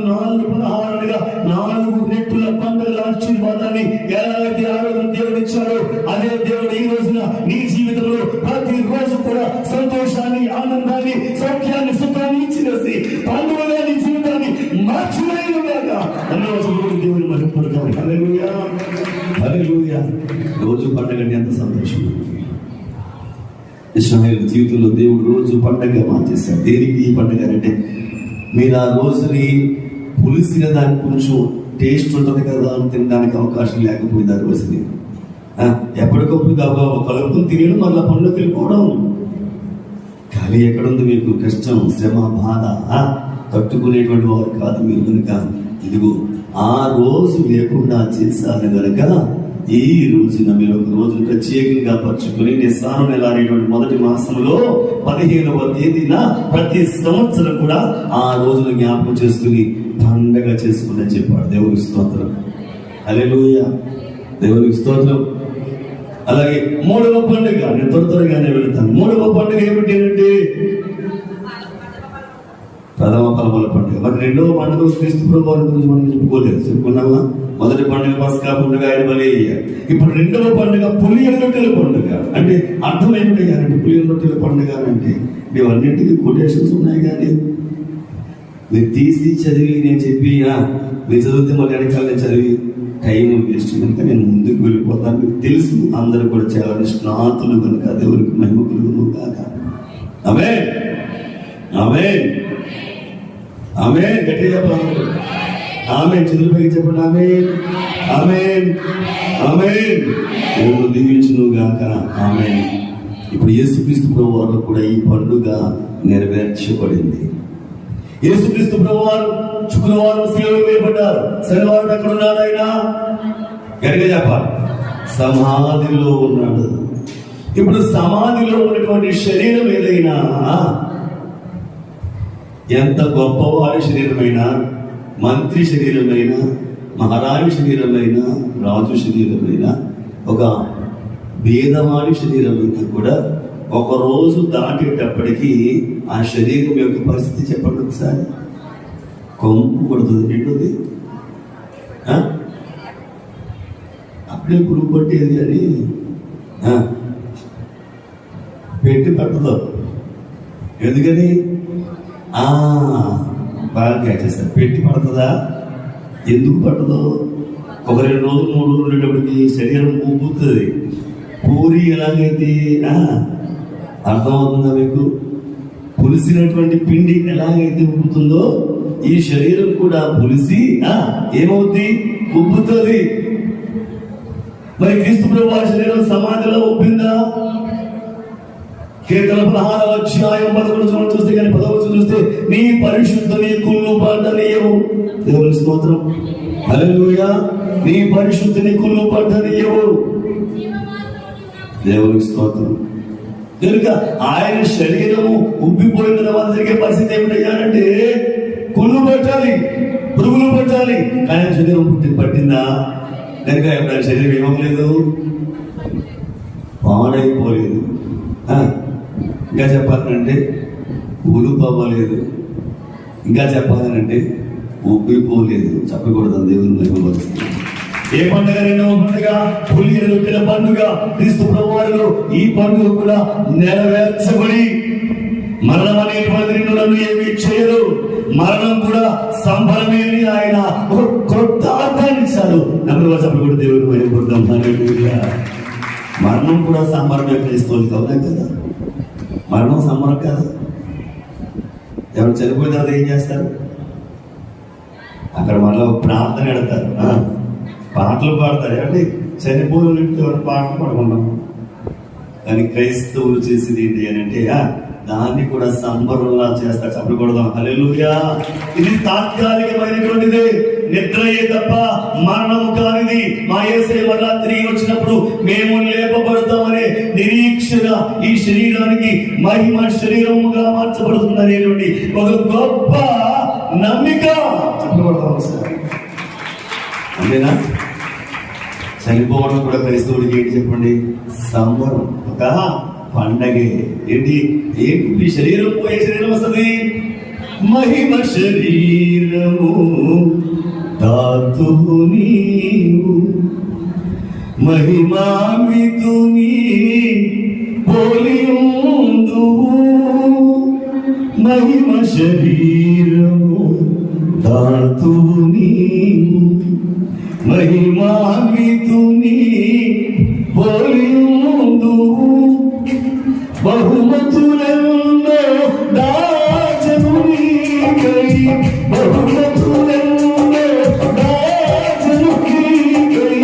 16గా 4 రెట్టుల పండుగల ఆశీర్వాదాన్ని ఎలాగైతే ఆ రోజు దేవుడు ఇచ్చాడో, అదే దేవుడు ఈ రోజున నీ జీవితంలో ప్రతి రోజు కూడా సంతోషాన్ని, ఆనందాన్ని, సౌఖ్యాన్ని, సుఖాన్ని ఇచ్చివేసి పండుగగా నీ జీవితాన్ని మార్చివేయగా దేవుడు మహిమపడతాం. హల్లెలూయా, హల్లెలూయా. రోజు పండుగ అంటే ఎంత సంతోషం. ఇశ్రాయేలు జీవితంలో దేవుడు రోజు పండుగ మార్చేశాడు. దేనికి ఈ పండుగ అంటే, మీరు ఆ రోజుని పులిసిన దానికి కొంచెం టేస్ట్ ఉంటుంది కదా అని తినడానికి అవకాశం లేకపోయింది. ఆ రోజుని ఎప్పటికప్పుడు కలుపుకుని తినడం, మళ్ళీ పనులకు వెళ్ళిపోవడం. కానీ ఎక్కడుంది మీకు కష్టం, శ్రమ, బాధ తట్టుకునేటువంటి వారు కాదు మీరు కనుక. ఇదిగో ఆ రోజు లేకుండా చేశాను కనుక ఈ రోజున మీరు ఒక రోజు ప్రత్యేకంగా పరుచుకుని నిస్సారం నెల అనేటువంటి మొదటి మాసంలో 15వ తేదీన ప్రతి సంవత్సరం కూడా ఆ రోజును జ్ఞాపకం చేసుకుని పండగ చేసుకుని చెప్పాడు. దేవునికి స్తోత్రం. హల్లెలూయా, దేవునికి స్తోత్రం. అలాగే మూడవ పండుగ, నేను త్వరగానే వెళ్తాను. మూడవ పండుగ ఏమిటి అంటే ప్రథమ ఫలముల పండుగ. మరి రెండవ పండుగ క్రీస్తు ప్రభువు గురించి మనం చెప్పుకున్నామా? మొదటి పండుగ పస్కా పండుగ, ఆయన బలి. ఇప్పుడు రెండవ పండుగ పులియల రొట్టెల పండుగ. అంటే అర్థం ఏమిటి అంటే పులియల రొట్టెల పండుగ అంటే ఇవన్నింటికి కొటేషన్స్ ఉన్నాయి. కానీ మీరు తీసి చదివి నేను చెప్పి మీరు చదివితే మళ్ళీ వెనకాల నేను చదివి టైం వేస్ట్ కనుక నేను ముందుకు వెళ్ళిపోతాను. మీకు తెలుసు అందరూ కూడా చాలా నిష్ణాతులు కనుక దేవునికి మహిమ కలుగును కాక. ఆమేన్, ఆమేన్, ఆమేన్. గట్టిగా చెప్పాలి. ఆమేన్. చదువుపైకి చెప్పండి. ఆమేన్, ఆమేన్, ఆమేన్. దేవుడు దీవించును గాక. ఆమేన్. ఇప్పుడు యేసుక్రీస్తు ప్రభువారు కూడా ఈ పండుగ నెరవేర్చబడింది. యేసుక్రీస్తు ప్రభువారు శుక్రవారం శిలువలో వేయబడ్డారు. శనివారం ఎక్కడ ఉన్నాడు ఆయన? గట్టిగా చెప్పాలి. సమాధిలో ఉన్నాడు. ఇప్పుడు సమాధిలో ఉన్నటువంటి శరీరం ఏదైనా, ఎంత గొప్పవారి శరీరమైనా, మంత్రి శరీరమైనా, మహారాణి శరీరమైనా, రాజు శరీరమైనా, ఒక పేదవాడి శరీరమైనా కూడా ఒక రోజు దాటేటప్పటికీ ఆ శరీరం యొక్క పరిస్థితి చెప్పండి ఒకసారి. కొంపు కొడుతుంది, నిండుది, అప్పుడే పురుగు పట్టేది అని పెట్టి పట్టదు. ఎందుకని? బాగా క్యాచ్ చేస్తారు. పెట్టి పడుతుందా? ఎందుకు పట్టదు? ఒక 2 రోజులు 3 రోజులు ఉండేటప్పటికి శరీరం ఉబ్బుతుంది. పూరి ఎలాగైతే అర్థమవుతుందా మీకు? పులిసినటువంటి పిండి ఎలాగైతే ఉబ్బుతుందో ఈ శరీరం కూడా పులిసి ఏమవుద్ది? ఉబ్బుతుంది. మరి క్రీస్తు ప్రభువు శరీరం సమాధిలో ఉబ్బిందా? కీర్తన 16:11 చూస్తే కానీ 10 చూస్తే నీ పరిశుద్ధుని కుళ్ళు పడ్డనీయవు. దేవుని స్తోత్రం, హల్లెలూయా. నీ పరిశుద్ధిని కుళ్ళు పడ్డనీయవు. దేవుని స్తోత్రం. కనుక ఆయన శరీరము ఉబ్బిపోయిన తర్వాత జరిగే పరిస్థితి ఏమిటయ్యానంటే కుళ్ళు పట్టాలి, పురుగులు పట్టాలి. కానీ శరీరం పట్టిందా? కనుక ఆయన శరీరం ఏమవలేదు, పాడైపోలేదు. ఇంకా చెప్పాలంటే ఉలుపవ్వలేదు. ఇంకా చెప్పాలనంటే ఉబ్బిపోలేదు. చెప్పకూడదు. దేవుని మహిమపరుస్తుంది. ఏ పండుగ? రెండవ పండుగ పులియల రొట్టెల పండుగ. క్రీస్తు ప్రభువారిలో ఈ పండుగ కూడా నెరవేర్చబడి మరణం అనేటువంటి నన్ను ఏమీ చేయదు. మరణం కూడా సంబరమే అని ఆయన ఒక కొత్త అర్థాన్ని ఇచ్చారు. నమ్మకం చెప్పకూడదు. దేవుని మహిమపరుద్దాం. మరణం కూడా సంబరమే క్రీస్తువులకి. అవునా కదా? మరణం సంబరం కాదు. ఎవరు చనిపోయిన తర్వాత ఏం చేస్తారు? అక్కడ మళ్ళీ ప్రార్థన పెడతారు, పాటలు పాడతారు. ఏమంటే చనిపోయిన ఎవరు పాటలు పాడుకున్నాం. కానీ క్రైస్తవులు చేసేది ఏంటి అని అంటే దాన్ని కూడా సంబరంలా చేస్తారు. చెప్పకూడదాం. హల్లెలూయా. ఇది తాత్కాలికమైనటువంటిది, నిద్రయే తప్ప మరణము కానిది. మా యేసయ్య మరలా తిరిగి వచ్చినప్పుడు మేము లేపబడతామనే నిరీక్షణ ఈ శరీరానికి మహిమ శరీరముగా మార్చబడుతుంది అనేటువంటి ఒక గొప్ప నమ్మిక. చెప్పబడతాం సార్. అంతేనా? చనిపోవడం కూడా క్రైస్తవుడికి ఏంటి చెప్పండి? సంబరం, ఒక పండగే. ఏంటి? ఏంటి? శరీరం పోయే శరీరం వస్తుంది. మహిమ శరీరము దాతు నీవు, మహిమామితుని పోలియుందు. మహిమ శరీరము దాతు నీవు, మహిమామితుని పోలియుందు. బహుమతులెన్నో దాచను నీకై, బహుమతులెన్నో దాచను నీకై.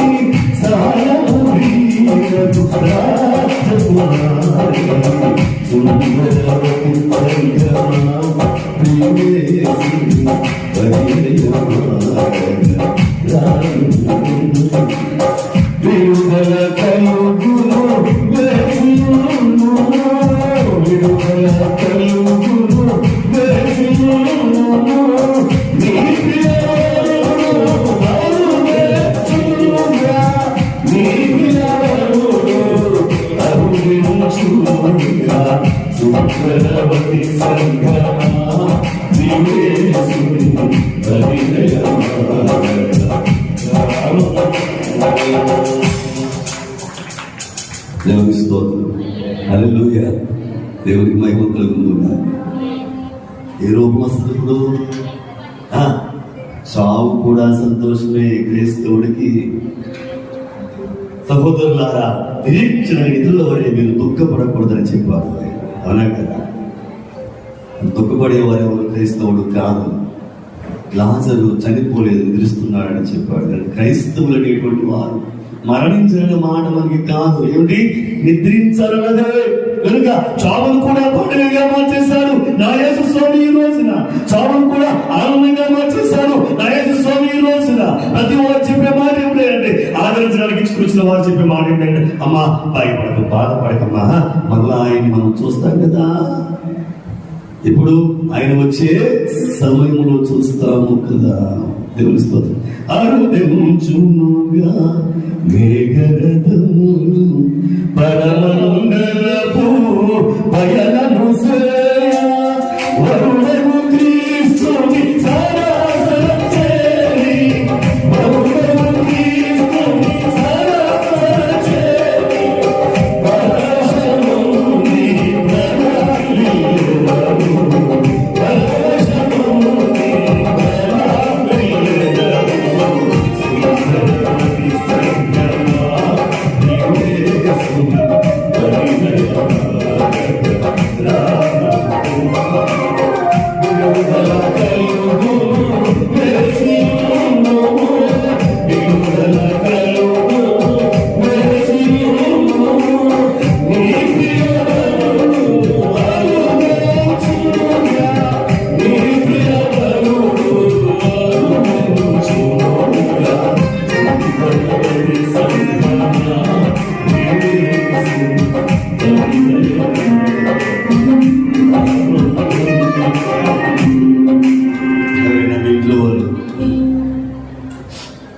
సహాయము నీకు రాజకుమారి సుందరపు సంగమా ప్రియసి విడుదల కలుగును వెలుగును, విడుదల కలుగును వెలుగును. నీ పిల్లలు నీ పిల్లలు దేవునికి మహిమ కలుగుతుందా? ఏ రూపం వస్తుంది ఇప్పుడు? చావు కూడా సంతోషమే క్రైస్తవుడికి. సహోదరులారా, నిరీక్షణ నిధుల వరే మీరు దుఃఖపడకూడదని చెప్పాడు. అవునా కదా? దుఃఖపడేవారు ఎవరు? క్రైస్తవుడు కాదు. లాజరు చనిపోలేదు, నిద్రిస్తున్నాడని చెప్పాడు. క్రైస్తవులు అనేటువంటి వారు మరణించాలన్న మాట మనకి కాదు. ఏమిటి? నిద్రించాలన్నదే. కనుక చావును కూడా పండుగగా మార్చేశాడు నా యేసు స్వామి ఈ రోజున. చావును కూడా ఆనందంగా మార్చేశాడు నా యేసు స్వామి ఈ రోజున. ప్రతి వారు చెప్పే మాట ఏమిటంటే, ఆదరించడానికి ఇచ్చుకొచ్చిన వారు చెప్పే మాట ఏంటంటే, అమ్మా భయపడకు, బాధపడకమ్మా, మళ్ళా ఆయన్ని మనం చూస్తాం కదా. ఇప్పుడు ఆయన వచ్చే సమయంలో చూస్తాము కదా. దేవుని స్తోత్రం. అరుదెంచునుగా మేఘరథములు పరమండలపు పయనము సేయ వరుణము క్రీస్తుని సరాసర చేరి వరుణము క్రీస్తుని సరాసర చేరి పరశముని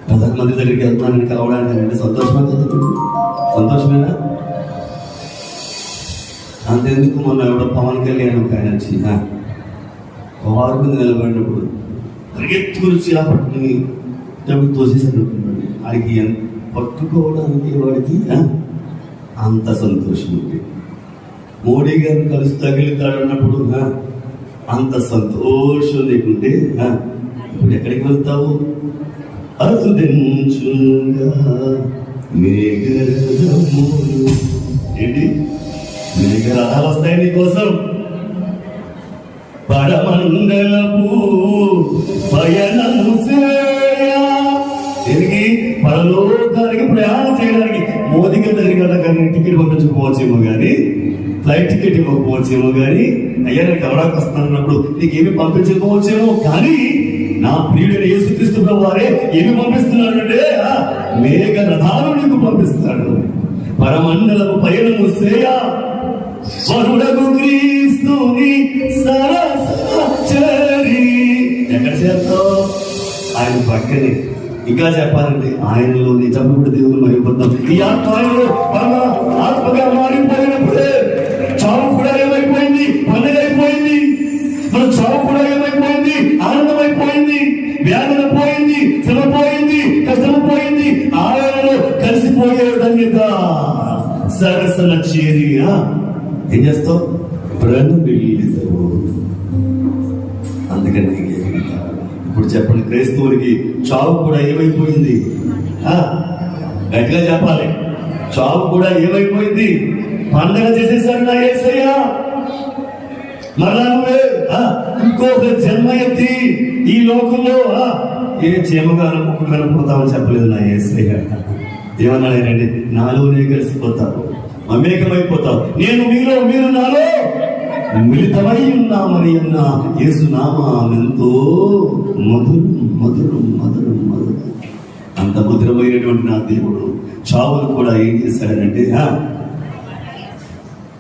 ప్రధానమంత్రి దగ్గరికి వెళ్తున్నానని కలవడానికి అంటే సంతోషమే కదా? సంతోషమేనా? అంతెందుకు మొన్న ఎవడో పవన్ కళ్యాణ్ ఒక ఆయన వచ్చి వారు మీద నిలబడినప్పుడు పరిగెత్తుకుని పట్టుకుని తోసేసాడు. వాడికి పట్టుకోవడానికి వాడికి అంత సంతోషం ఉంది. మోడీ గారిని కలిసి తగిలితాడు అన్నప్పుడు అంత సంతోషం లేకుంటే ఇప్పుడు ఎక్కడికి వెళ్తావు? అరుదెంచుగా మేఘరథములు. ఏంటి? మేఘరథాలు వస్తాయి నీకోసం. పరమండలపు పయనము సేయ. దీనికి పరలోకానికి ప్రయాణం చేయడానికి మోదీ గారి దగ్గరికి టికెట్ పంపించకపోవచ్చేమో కానీ, ఫ్లైట్ టికెట్ ఇవ్వకపోవచ్చేమో కానీ, అయ్యా నేను ఎవరాకి వస్తానన్నప్పుడు నీకేమి పంపించకపోవచ్చేమో కానీ, నా ప్రియుడైన యేసుక్రీస్తు ప్రభువారే ఏమి పంపిస్తున్నాడు అంటే మేఘ రథాలు నీకు పంపిస్తాడు. పరమండలపు పయనము సేయ వరుడకు క్రీస్తుని సరసర చేరి. ఎక్కడ చేస్తావు? ఆయన పక్కనే. ఇంకా చెప్పాలంటే ఆయనలో నిజప్పుడు దేవుని మహిమపడతాం. ఈ ఆత్మలో ఆత్మగా మారిపోయినప్పుడే చావు కూడా ఏమైపోయింది? పండుగ అయిపోయింది. మన చావు కూడా ఏమైపోయింది? ఆనందమైపోయింది. వేదన పోయింది, శ్రమ పోయింది, కష్టం పోయింది. ఆయనలో కలిసిపోయే ధన్యత. సరసన చేరి ఏం చేస్తావు? ప్రణమిల్లితావు. అందుకని ఇప్పుడు చెప్పండి, క్రైస్తవునికి చావు కూడా ఏమైపోయింది? గట్టిగా చెప్పాలి. చావు కూడా ఏమైపోయింది? పండగ చేసేసాడు నా యేసయ్య. మరలా నువ్వే ఇంకొక జన్మ ఎత్తి ఈ లోకంలో ఏ చీమగాను ముక్కు కనిపోతామని చెప్పలేదు నా యేసయ్య. ఏమన్నాడండి? నాలోనే కలిసిపోతావు, మమేకమైపోతావు. నేను మీలో, మీరు నాలో మిళితమై ఉన్నామని అన్న యేసు నామం ఎంతో మధురం మధురం మధురం మధురం. అంత మధురమైనటువంటి నా దేవుడు చావును కూడా ఏం చేశాడనంటే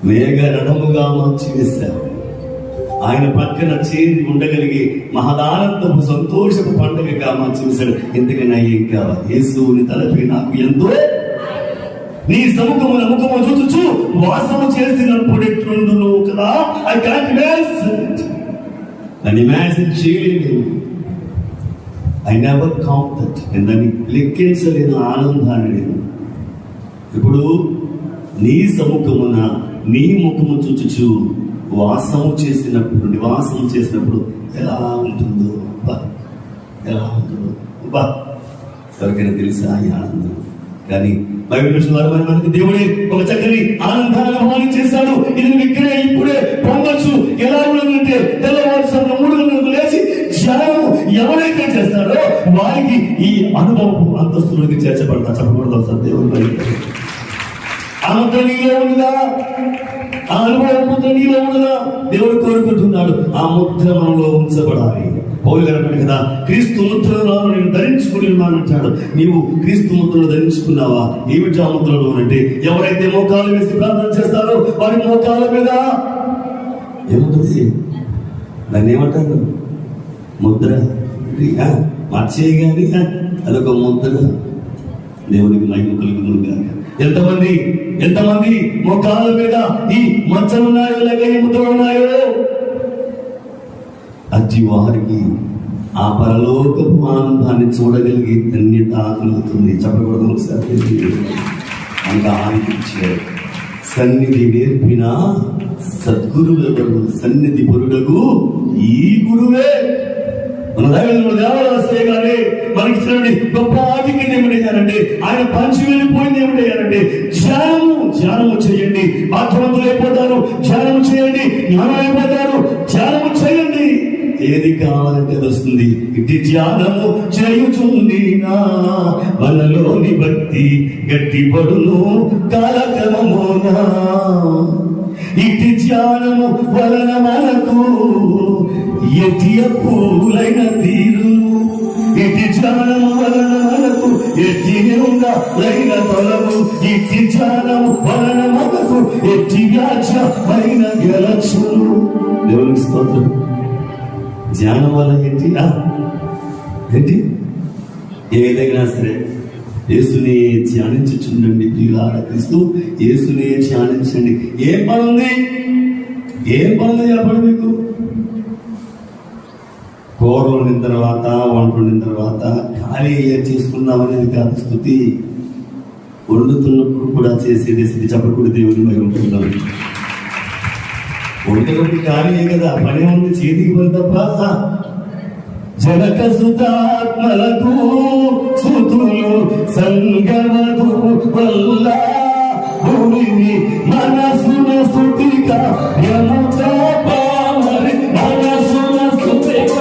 మేఘ రణముగా మార్చి వేశాడు. ఆయన పక్కన చేరి ఉండగలిగి మహదానందపు సంతోషపు పండుగగా మార్చి వేశాడు. ఎందుకన్నా ఏం కావాలి? యేసుని తలపై నాకు ఎంతో నీ సముఖమున ముఖము చూచుచు వాసము చేసినప్పుడు ఎట్లుండును కదా. I can't imagine. నన్ను ఇమాజిన్ చేయలేను. I never count that. నేను దాన్ని లెక్కించలేను ఆనందాన్ని. నేను ఇప్పుడు నీ సముఖమున నీ ముఖము చూచుచు నివాసం చేసినప్పుడు ఎలా ఉంటుందో ఎలా ఉంటుందో ఎవరికైనా తెలుసా ఈ ఆనందం? కానీ బైబిల్ వారు మనకి దేవుడే ఒక చక్కని ఆనందాన్ని ఆహ్వానం చేశాడు. ఇది ఇక్కడే ఇప్పుడే పొందొచ్చు. ఎలా ఉన్నదంటే తెల్లవారుసారి 3 గంటలకు లేచి ధ్యానం ఎవరైతే చేస్తాడో వారికి ఈ అనుభవం అంతస్తులోకి చేర్చబడతా చెప్పబడతాం సార్. దేవుడు ఆ ముద్ర నీలో ఉందా? ఆ అనుభవం ముద్ర నీలో ఉందా? దేవుడు కోరుకుంటున్నాడు ఆ ముద్ర మనలో ఉంచబడాలి. పౌలు గారు అంటాడు కదా, క్రీస్తు ముద్రలో నేను ధరించుకుని ఉన్నానంటాడు. నీవు క్రీస్తు ముద్రను ధరించుకున్నావా? ఏమిటి ఆ ముద్రలో అంటే ఎవరైతే మోకాలు వేసి ప్రార్థన చేస్తారో వారి మోకాల మీద ఏముంటుంది? దాన్ని ఏమంటారు? ముద్ర. మార్చేయగాని అదొక ముద్ర. దేవునికి మహిమ కలుగుతుంది. ఎంతమంది మోకాల మీద ఈ మంచం ఉన్నాయో లేక ఈ ముద్రలు ఉన్నాయో అతి వారికి ఆ పరలోకపు ఆనందాన్ని చూడగలిగే ధన్యత కలుగుతుంది. చెప్పకూడదు ఒకసారి. అంత ఆనందించారు. సన్నిధి నేర్పిన సద్గురువు ఎవరు? సన్నిధి పురుడకు ఈ గురువే. మన దేవాలయ కానీ మనకి ఇచ్చినటువంటి గొప్ప ఆధిక్యం ఏమిటంటే ఆయన పంచి వెళ్ళిపోయింది ఏమిటంటే ధ్యానము చేయండి. ఆత్మవంతులు అయిపోతారు. ధ్యానము చేయండి. జ్ఞానం అయిపోతారు. ధ్యానము చేయండి. ఏది కావాలంటే అది వస్తుంది. ఇటు ధ్యానము చేయుచుండి మనలోని భక్తి గట్టిపడును కాలక్రమమునా. ఇటు ధ్యానము వలన మనకు ఎట్టి పూలైన తీరు. ఇటు ధ్యానము వలన మనకు ఎట్టి లైన తొలము. ఇటు ధ్యానము వలన మనకు ఎట్టి వ్యాఖ్యమైన గెలచును. దేవునికి స్తోత్రం. ధ్యానం వల్ల ఏంటి ఏదైనా సరే యేసుని ధ్యానించుచుండండి ప్రియులారా. క్రీస్తు యేసుని ధ్యానించండి. ఏం పని ఉంది చెప్పండి మీకు? కూర వండిన తర్వాత, వంట వండిన తర్వాత ఖాళీ చేసుకుందామనేది కాదు స్తుతి. వండుతున్నప్పుడు కూడా చేసేది స్థితి. చెప్పకూడదు. దేవుని మహిమ పొందాలి. వంటలకు ఖాళీ కదా, పని ఉంది, చేతికి పని తప్ప. జనక సుతాత్మలకు సుతులు సంగమదు వల్ల భూమిని మనసున స్తుతిక యముతో పామరి. మనసున స్తుతిక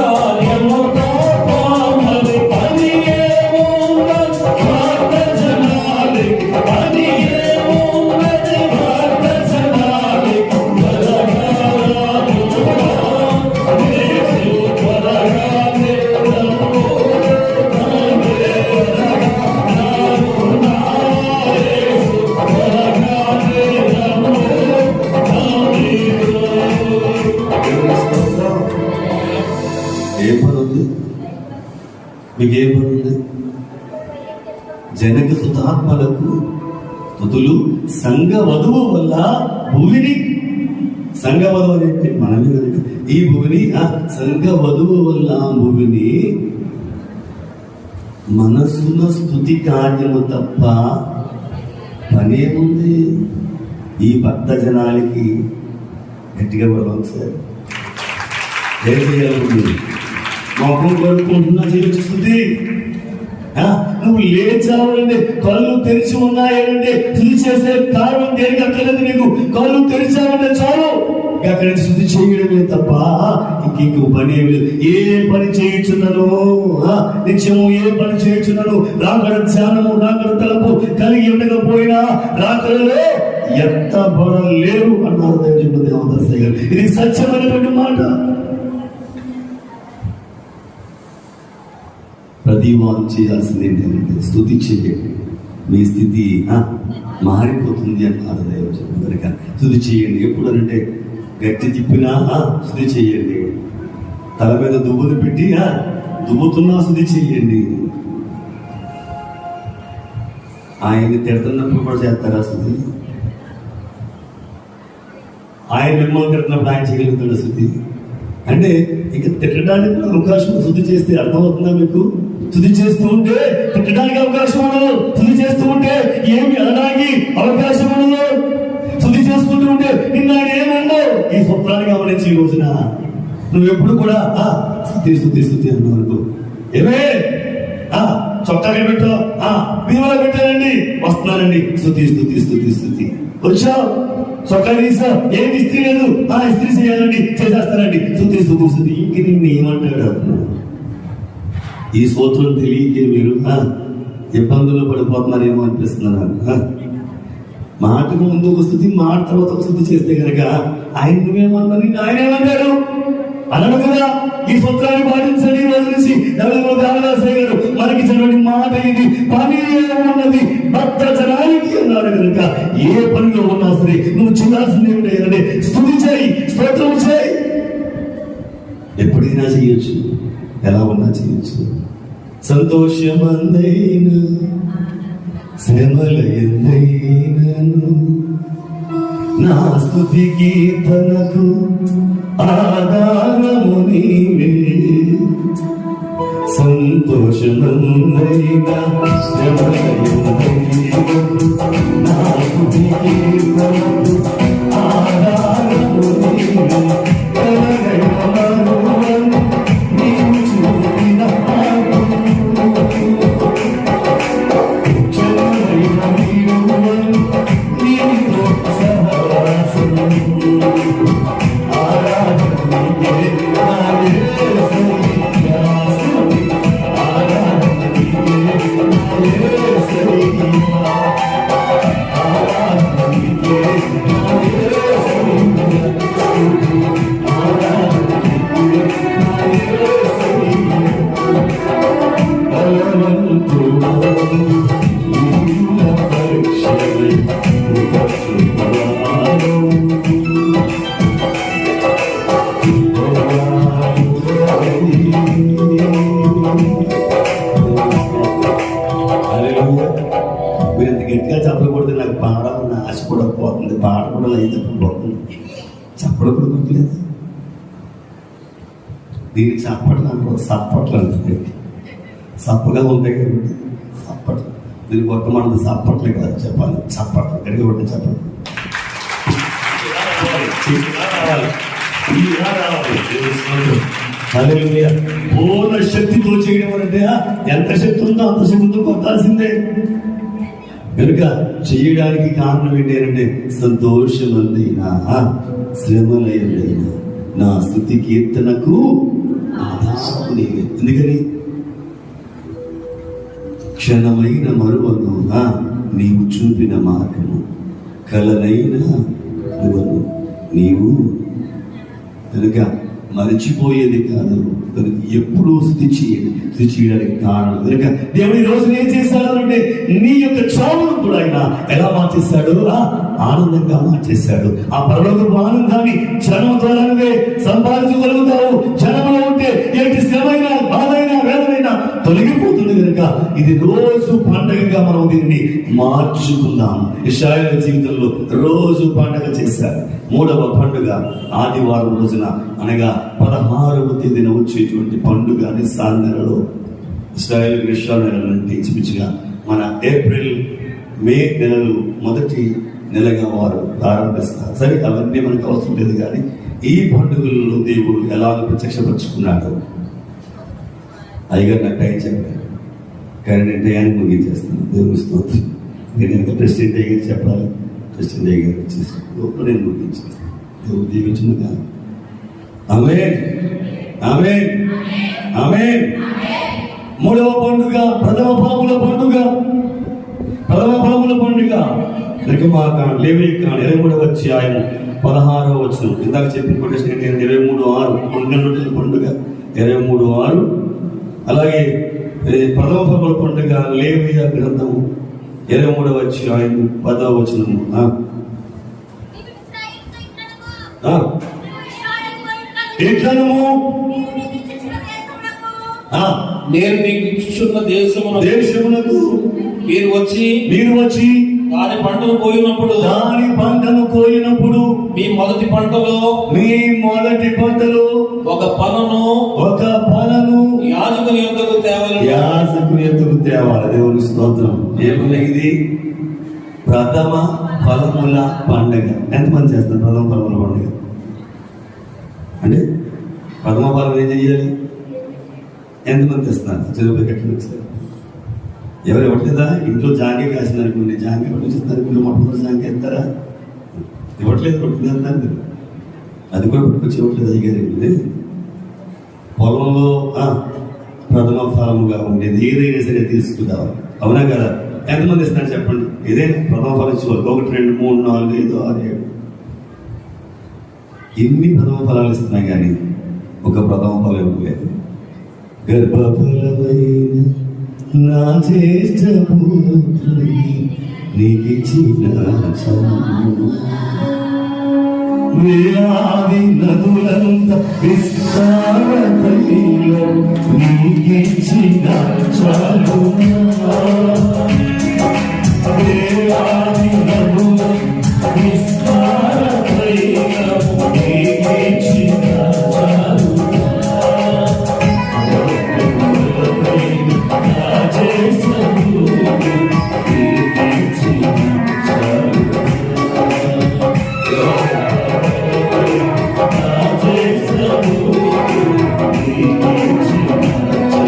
యముతో పామరి. పని ఏమున్నది భారత జనాలి. పని ఏమున్నది భారత జనాలి. మీకు ఏం పని ఉంది? జనక సుతాత్మలకు స్తుతులు సంఘ వధువు వల్ల భూమిని. సంఘ వధువు అంటే మనమే కనుక ఈ భూమిని సంఘ వధువు వల్ల భూమిని మనస్సున స్తుతి కార్యము తప్ప పనేముంది? ఈ భక్త జనాలకి గట్టిగా పడవచ్చు సార్. ఏం చేయాలనుకుంటుంది? మొహం కడుక్కుంటున్నా చేయొచ్చుతుంది. నువ్వు లేచావంటే కళ్ళు తెరిచి ఉన్నాయంటే శుద్ధి చేసే కారణం దేనికి అక్కర్లేదు. నీకు కళ్ళు తెరిచావంటే చాలు. అక్కడి నుంచి శుద్ధి చేయడమే తప్ప ఇంక పని ఏమి లేదు. ఏ పని చేయించున్నాను నిత్యము, ఏ పని చేయించున్నాను. రాకడ ధ్యానము, రాకడ తలపు కలిగి ఉండకపోయినా రాకడలో ఎత్తబడలేరు అన్నారు దేవదాసయ్య గారు. ఇది సత్యమైనటువంటి మాట. ప్రతి వారు చేయాల్సింది ఏంటంటే స్తుతి చేయండి. మీ స్థితి మారిపోతుంది అన్నారు దైవజనులు. స్తుతి చేయండి. ఎప్పుడు అంటే గట్టి తిప్పినా స్తుతి చేయండి. తల మీద దువ్వులు పెట్టి దువ్వుతున్నా స్తుతి చేయండి. ఆయన్ని తిడుతున్నప్పుడు కూడా చేస్తారా స్తుతి? ఆయన మిమ్మల్ని తిడుతున్నప్పుడు ఆయన చేయగలుగుతాడు స్తుతి? అంటే ఇక తిట్టడానికి అవకాశం. స్తుతి చేస్తే అర్థమవుతుందా మీకు? స్తుతి చేస్తూ ఉంటే తిట్టడానికి అవకాశం ఉండదు. స్తుతి చేస్తూ ఉంటే ఏమి అనడానికి అవకాశం ఉండదు. స్తుతి చేసుకుంటూ ఉంటే నిన్న ఆయన ఏమన్నావు? ఈ సూత్రాన్ని గమనించి ఈ రోజున నువ్వు ఎప్పుడు కూడా స్తుతి అన్నావు అనుకో, ఏమే చొక్కాగా పెట్టు, బీరువాలో పెట్టానండి, వస్తున్నానండి, స్తుతి వచ్చావు, చొక్కా తీసా, ఏంటి ఇస్త్రీ లేదు, ఇస్త్రీ చేయాలండి, చేసేస్తానండి, స్తుతి. ఇంక నిన్ను ఏమంటాడు? ఈ సూత్రం తెలియకే మీరు ఇబ్బందుల్లో పడిపోతున్నారేమో అనిపిస్తుంది నాకు. మాటకు ముందు ఒక స్థుతి, మాట తర్వాత ఒక స్థుతి చేస్తే కనుక ఆయన నువ్వేమన్నా ఆయన ఏమంటాడు అనడు కదా. ఈ సూత్రాన్ని పాటించండి. ఈ రోజు నుంచి దేవదాసయ్య గారు మనకి చదవండి మాట ఇది, పని ఏమన్నది భక్తజనానికి అన్నాడు కనుక ఏ పనిలో ఉన్నా సరే నువ్వు చేయాల్సింది ఏమిటంటే స్థుతి చేయి, స్తోత్రం చేయి. ఎప్పుడైనా చేయొచ్చు, ఎలా ఉన్నా చేయొచ్చు. సంతోషమందైనా శ్రమల ఎందైనను నా స్తుతి కీర్తనకు ఆధారము నీవే. సంతోషమందైనా శ్రమల ఎందైనను నా స్తుతి కీర్తనకు ఆధారము నీవే. మీరు గట్టిగా చెప్పకూడదు, నాకు పాడాలన్న ఆశ కూడా పోతుంది, పాట కూడా లైన్ పోతుంది. చెప్పడం కూడా గుర్తులేదు. దీన్ని చప్పట్లు అనుకో, సప్పట్లు అంటుంది. సప్పగా ఉంటాయి కాబట్టి సప్పట్లు. దీన్ని కొట్టమన్నది సప్పట్లే కదా చెప్పాలి, చప్పట్లు గట్టిగా కొట్టి చెప్పండి. పూర్ణ శక్తితో చేయడం అంటే ఎంత శక్తి ఉందో అంత శక్తితో కొట్టాల్సిందే. కనుక చేయడానికి కారణం ఏంటంటే సంతోషమందైనా శ్రమలైనా నా స్తుతి కీర్తనకు ఆధారము నీవే. ఎందుకని క్షణమైన మరువను నీవు చూపిన మార్గము, కలనైనా నువ్వను నీవు. కనుక మరచిపోయేది కాదు, కనుక ఎప్పుడూ స్తుతి చేయండి. స్తుతి చేయడానికి కారణం కనుక దేవుడు ఈ రోజు ఏం చేశాడు అంటే నీ యొక్క చావును కూడా ఆయన ఎలా మార్చేశాడు? ఆనందంగా మార్చేశాడు. ఆ పరలోకపు ఆనందాన్ని జనం ద్వారా నువ్వే సంపాదించగలుగుతావు. జనంలో ఉంటే ఎట్టి శ్రమైన, బాధైనా, వేదనైనా తొలగిపోతుంది. కనుక ఇది రోజు పండగగా మనం దీన్ని మార్చుకుందాం. ఇశ్రాయేలు జీవితంలో రోజు పండగ చేశారు. 3వ పండుగ ఆదివారం రోజున, అనగా 16వ తేదీన వచ్చేటువంటి పండుగ నిస్సాన్ నెలలో. ఇశ్రాయేలు విషయాలు నెలలంటే ఇంచుమించుగా మన ఏప్రిల్ మే నెలలు మొదటి నెలగా వారు ప్రారంభిస్తారు. సరే, అవన్నీ మనకు అవసరం లేదు. కానీ ఈ పండుగలలో దేవుడు ఎలాగ ప్రత్యక్షపరుచుకున్నాడు అయ్యగారు నాకు టైం చెప్పారు. కానీ నేను టయానికి ముగించేస్తాను. దేవుని స్తోత్రం. నేను ఇంకా ప్రెసిడెంట్ అయ్యారు చెప్పాలి. ప్రెసిడెంట్ అయ్యారు వచ్చేసి నేను ముగించేస్తాను. దేవుడు దీవించును కాదు. ఆమేన్, ఆమేన్, ఆమేన్. 3వ పండుగ ప్రథమ ఫలముల పండుగ. ప్రథమ ఫలముల పండుగ నిర్గమాకాండ, లేవీకాండ 23వ అధ్యాయం 16వ వచనం. ఇందాక చెప్పిన కొటేషన్ 23:6 రొట్టెల పండుగ 23:6. అలాగే ప్రథమ ఫలముల పండుగ లేవియా గ్రంథము 23వ అధ్యాయం 10వ వచనము. నేను మీకు ఇచ్చుచున్న దేశమునకు మీరు వచ్చి దాని పంటను కోయినప్పుడు మీ మొదటి పంటలో ఒక పనను యాజకుని యొద్దకు తేవాలి. దేవుని స్తోత్రం. ఏమన్నా ఇది ప్రథమ ఫలముల పండగ. ఎంతమంది చేస్తారు ప్రథమ ఫలముల పండుగ? అంటే ప్రథమ ఫలం ఏం చెయ్యాలి? ఎంతమంది తెస్తున్నారు? చెరువు కట్టిన ఎవరు ఇవ్వట్లేదా? ఇంట్లో జాంగే కాసింది అనుకోండి, జాంగే పట్టుకొచ్చిస్తారు, మీరు మొట్టమొదటి జాంగే ఇస్తారా? ఇవ్వట్లేదు, పట్టుకుంటున్నారు మీరు. అది కూడా పట్టుకొచ్చి ఇవ్వట్లేదు అయ్యారు. పొలంలో ప్రథమ ఫలముగా ఉండేది ఏదైనా సరే తీసుకుందాం, అవునా కదా? ఎంతమంది ఇస్తున్నారు చెప్పండి? ఏదైనా ప్రథమ ఫలం ఇచ్చేవాళ్ళు 1, 2, 3, 4, 5, 6, 7 ఎన్ని ప్రథమ ఫలాలు ఇస్తున్నాయి కానీ ఒక ప్రథమ ఫలం ఇవ్వలేదు. గర్భఫలమైన నా జ్యేష్ఠ పుత్రుని నీకిచ్చిన వేలాది నదులంత విస్తార తైలం నీకిచ్చిన చాలునా. వేలాది నదుల విస్తార తైలం నీకిచ్చిన చాలునా. నా జ్యేష్ఠ పుత్రుని నీకిచ్చిన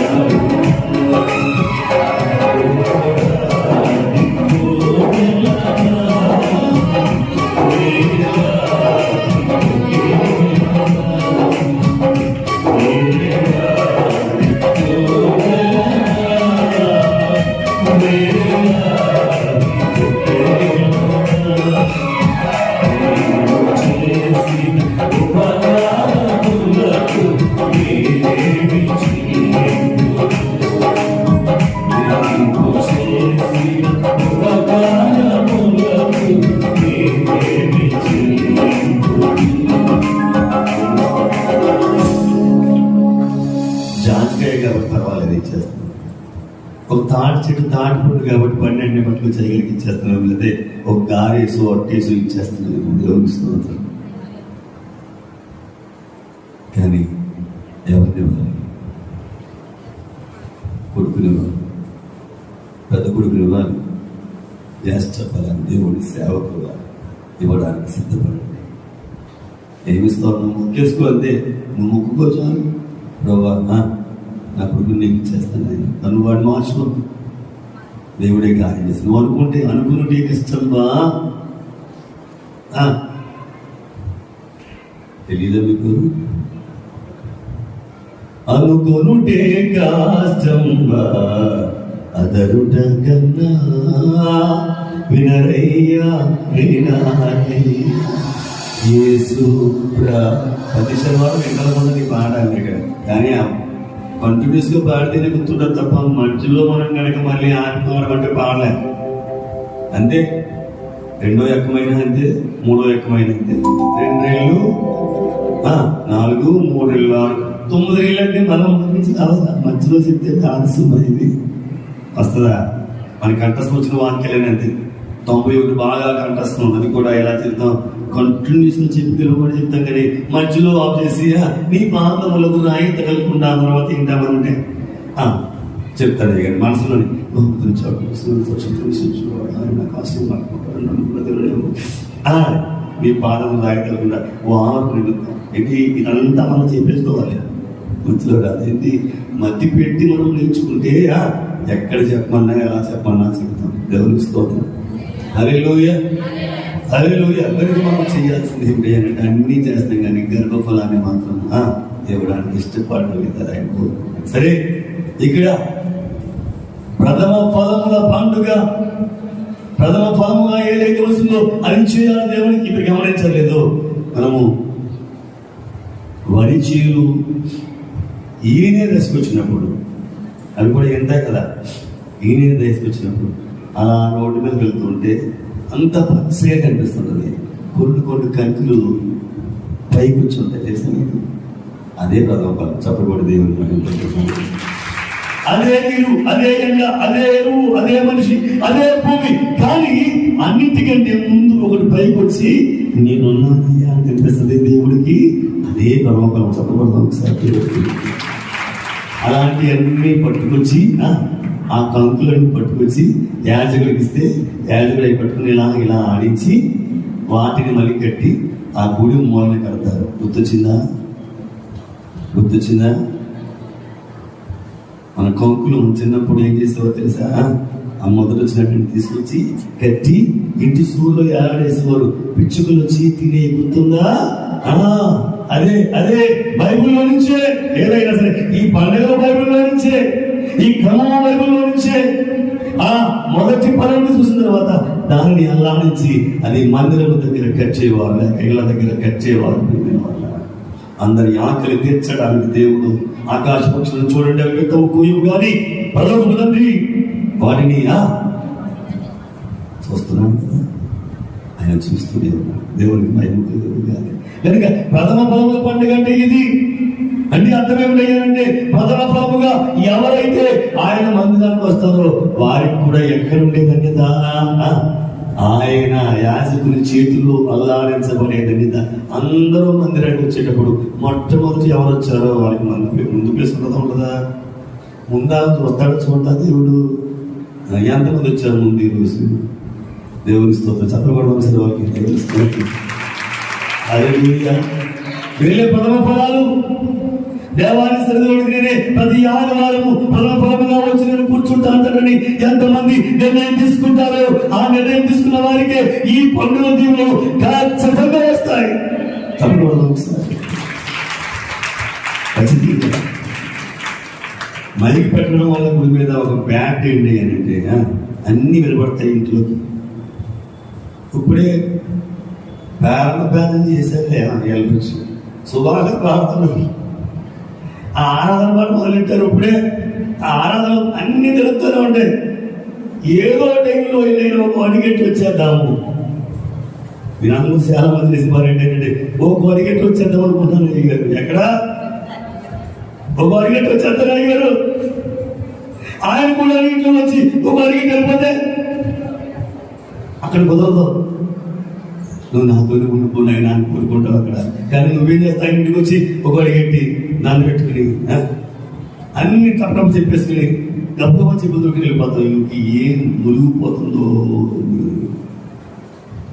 చాలునా. జాంకాయ కాబట్టి పర్వాలేదు ఇచ్చేస్తాను. ఒక తాటి చెట్టు తాటి పండు కాబట్టి 12 పట్టుకు చేయగలిగి ఇచ్చేస్తున్నాం. లేకపోతే ఒక గారేసు అట్టేసు ఇచ్చేస్తున్నాం. దేవునిస్తున్నాం. కానీ ఎవరిని ఇవ్వాలి? కొడుకుని ఇవ్వాలి, పెద్ద కొడుకుని ఇవ్వాలి, జ్యేష్ఠ ఫలాన్ని దేవుడి సేవకు ఇవ్వడానికి సిద్ధపడండి. ఏమిస్తావు? నువ్వు మొక్కేసుకో, అంతే. నువ్వు మొక్కుకో చాలు. ప్రభా నా కొడుకుని నీకు ఇచ్చేస్తాను, నన్ను వాడు మార్చుకో, దేవుడే కార్యం చేస్తాను. నువ్వు అనుకుంటే నీకు ఇష్టం బా. తెలీదా మీకు? అనుకొనుటే కష్టంబా అదరుట కన్నా వినరయ్యా వినాలి. యేసు ప్రతి శనివారం ఎక్కడ ఉన్నది పాడాలి ఇక్కడ. కానీ కంటిన్యూస్ గా పాడితేనే గుర్తుండదు తప్ప మధ్యలో మనం కనుక మళ్ళీ ఆత్మవరం అంటే పాడలేం. అంతే. 2వ ఎక్కమైన అంతే, 3వ ఎక్కమైన అంతే. 2 రేళ్ళు 4, 3 రేళ్ళు 6, 9 రేళ్ళు అంటే మనం మధ్యలో చెప్తే ఆలస్యం ఇది వస్తుందా? మనకి కంఠస్థం వచ్చిన వాక్యాలేని అంతే. 91 బాగా కంఠస్థం, అది కూడా ఎలా చెప్తాం? కంటిన్యూస్ చెప్పి కూడా చెప్తాం. కానీ మధ్యలో ఆఫ్ చేసి నీ పాదములకు రాయి తగలకుండా తర్వాత ఏంటామంటే చెప్తాడు. కానీ మనసులోని నీ పాదము రాయి తగలకుండా వారు నిలుద్దాం ఏంటి? ఇదంతా మనం చెప్పేసుకోవాలి. మధ్యలో రాదు ఏంటి? మధ్య పెట్టి మనం నేర్చుకుంటే ఎక్కడ చెప్పమన్నా ఎలా చెప్పమన్నా చెప్తాం. దేవునికి స్తోత్రం. హల్లెలూయా, హల్లెలూయా. ఎవరికి మనం చేయాల్సింది ఏమిటి అంటే అన్నీ చేస్తాం, కానీ గర్భఫలాన్ని మాత్రం ఇవ్వడానికి ఇష్టపడలేదు కదా ఆయన. సరే, ఇక్కడ ప్రథమ ఫలముల పండుగ, ప్రథమ ఫలముగా ఏదైతే వస్తుందో అది చేయాలి దేవునికి. ఇప్పుడు గమనించలేదు, మనము వరి చీలు ఈయనే దశకొచ్చినప్పుడు అవి కూడా ఎంత కదా, ఈయనే దశకొచ్చినప్పుడు అలా రోడ్డు మీద వెళ్తుంటే అంత పచ్చగా కనిపిస్తుంటుంది. కొన్ని కంకులు పైకి వచ్చి ఉంటాయి చేసిన. అదే ప్రథమ ఫలం. చెప్పబడి దేవుని అదే నీరు, అదే ఎండ, అదే ఎరువు, అదే మనిషి, అదే భూమి. కానీ అన్నింటికంటే ముందు ఒకటి పైకి వచ్చి నేనున్నానయ్యా అని కనిపిస్తుంది దేవుడికి. అదే ప్రథమ ఫలం. చెప్పబడతాం ఒకసారి. అలాంటి అన్ని పట్టుకొచ్చి ఆ కంకులను పట్టుకొచ్చి యాజకుడికి ఇస్తే యాజకుడు అవి పట్టుకుని ఇలా ఇలా ఆడించి వాటిని మళ్ళీ కట్టి ఆ గుడి మూలని కడతారు. గుర్తొచ్చిందా? మన కంకులు చిన్నప్పుడు ఏం చేసేవో తెలుసా? ఆ మొదట వచ్చినటువంటి తీసుకొచ్చి కట్టి ఇంటి సూర్యులో ఏలాడేసేవారు. పిచ్చుకలు వచ్చి తినే గుర్తుందా? అదే అదే బైబిల్లో నుంచే. ఏదైనా సరే ఈ పండుగ బైబిల్లో నుంచే, ఈ క్రమం బైబిల్లో నుంచే. ఆ మొదటి పనులను చూసిన తర్వాత దానిని అల్లాడించి అది మందిరం దగ్గర కట్టేవారు, లేక ఇళ్ళ దగ్గర కట్టేవారు. అందరి ఆకలి తీర్చడానికి దేవుడు ఆకాశ పక్షులను చూడండి, అవి ఎక్కువ కూయవు కానీ పరలోకపు తండ్రి వాటిని చూస్తున్నాను కదా, ఆయన చూస్తూనే ఉన్నాడు. దేవునికి మహిమ కలుగుగాక. కనుక ప్రథమ ఫలముల పండుగ అంటే ఇది. అంటే అర్థం ఏమిటంటే ప్రథమ ఫలముగా ఎవరైతే ఆయన మందిరానికి వస్తారో వారికి కూడా ఎక్కడుండేదంటే ఆయన యాజకుని చేతుల్లో అల్లాడించబడేదని. అందరూ మందిరానికి వచ్చేటప్పుడు మొట్టమొదటి ఎవరు వచ్చారో వారికి ముందు ప్లేస్ ఉండదా? ముందా వస్తాడు చూడదా దేవుడు? ఎంతమంది వచ్చారు ముందు ఈరోజు? దేవుని స్తోత్రం. చెప్పకూడదు సరే వాళ్ళకి దేవుని స్తోత్రం. అదే వీళ్ళే ప్రథమ ఫలాలు. దేవాన్ని సరిదోడికి నేనే ప్రతి ఆదివారము ప్రథమ ఫలముగా వచ్చి నేను కూర్చుంటానని ఎంతమంది నిర్ణయం తీసుకుంటారో ఆ నిర్ణయం తీసుకున్న వారికే ఈ పండుగ దీవులు ఖచ్చితంగా వస్తాయి. తప్పకూడదు ఒకసారి ఖచ్చితంగా. మైక్ పెట్టడం వల్ల గుడి మీద ఒక బ్యాట్ ఏంటి అని అంటే అన్ని వినపడతాయి ఇంట్లోకి. ఇప్పుడే ప్రారంభం చేశారులే ఎల్పించి సుభాగ ప్రార్థనలు ఆ ఆరాధన పాటు మొదలెట్టారు. ఇప్పుడే ఆ ఆరాధన అన్ని తెలుస్తూనే ఉంటాయి. ఏదో టైంలో నేను ఒక అడిగెట్టి వచ్చేద్దాము. మీరు అందరూ చాలా మంది చేసేవారంటే ఒక అడిగెట్టి వచ్చేద్దాం అనుకుంటున్నాను. అయ్యారు ఎక్కడ ఒక అడిగెట్టి వచ్చేద్దాం అయ్యారు. ఆయన కూడా ఇంట్లో వచ్చి ఒక అడిగెట్టి వెళ్ళిపోతే అక్కడ కుదరదు. నువ్వు నాతోనే ఉండిపోయినా అని కోరుకుంటావు అక్కడ. కానీ నువ్వేం చేస్తావు? ఇంటికి వచ్చి ఒక అడిగెట్టి నాన్న పెట్టుకుని అన్ని తప్ప చెప్పేసుకుని గబ్బగా చెప్పులతోకి వెళ్ళిపోతావు. ఇంక ఏం మునిగిపోతుందో.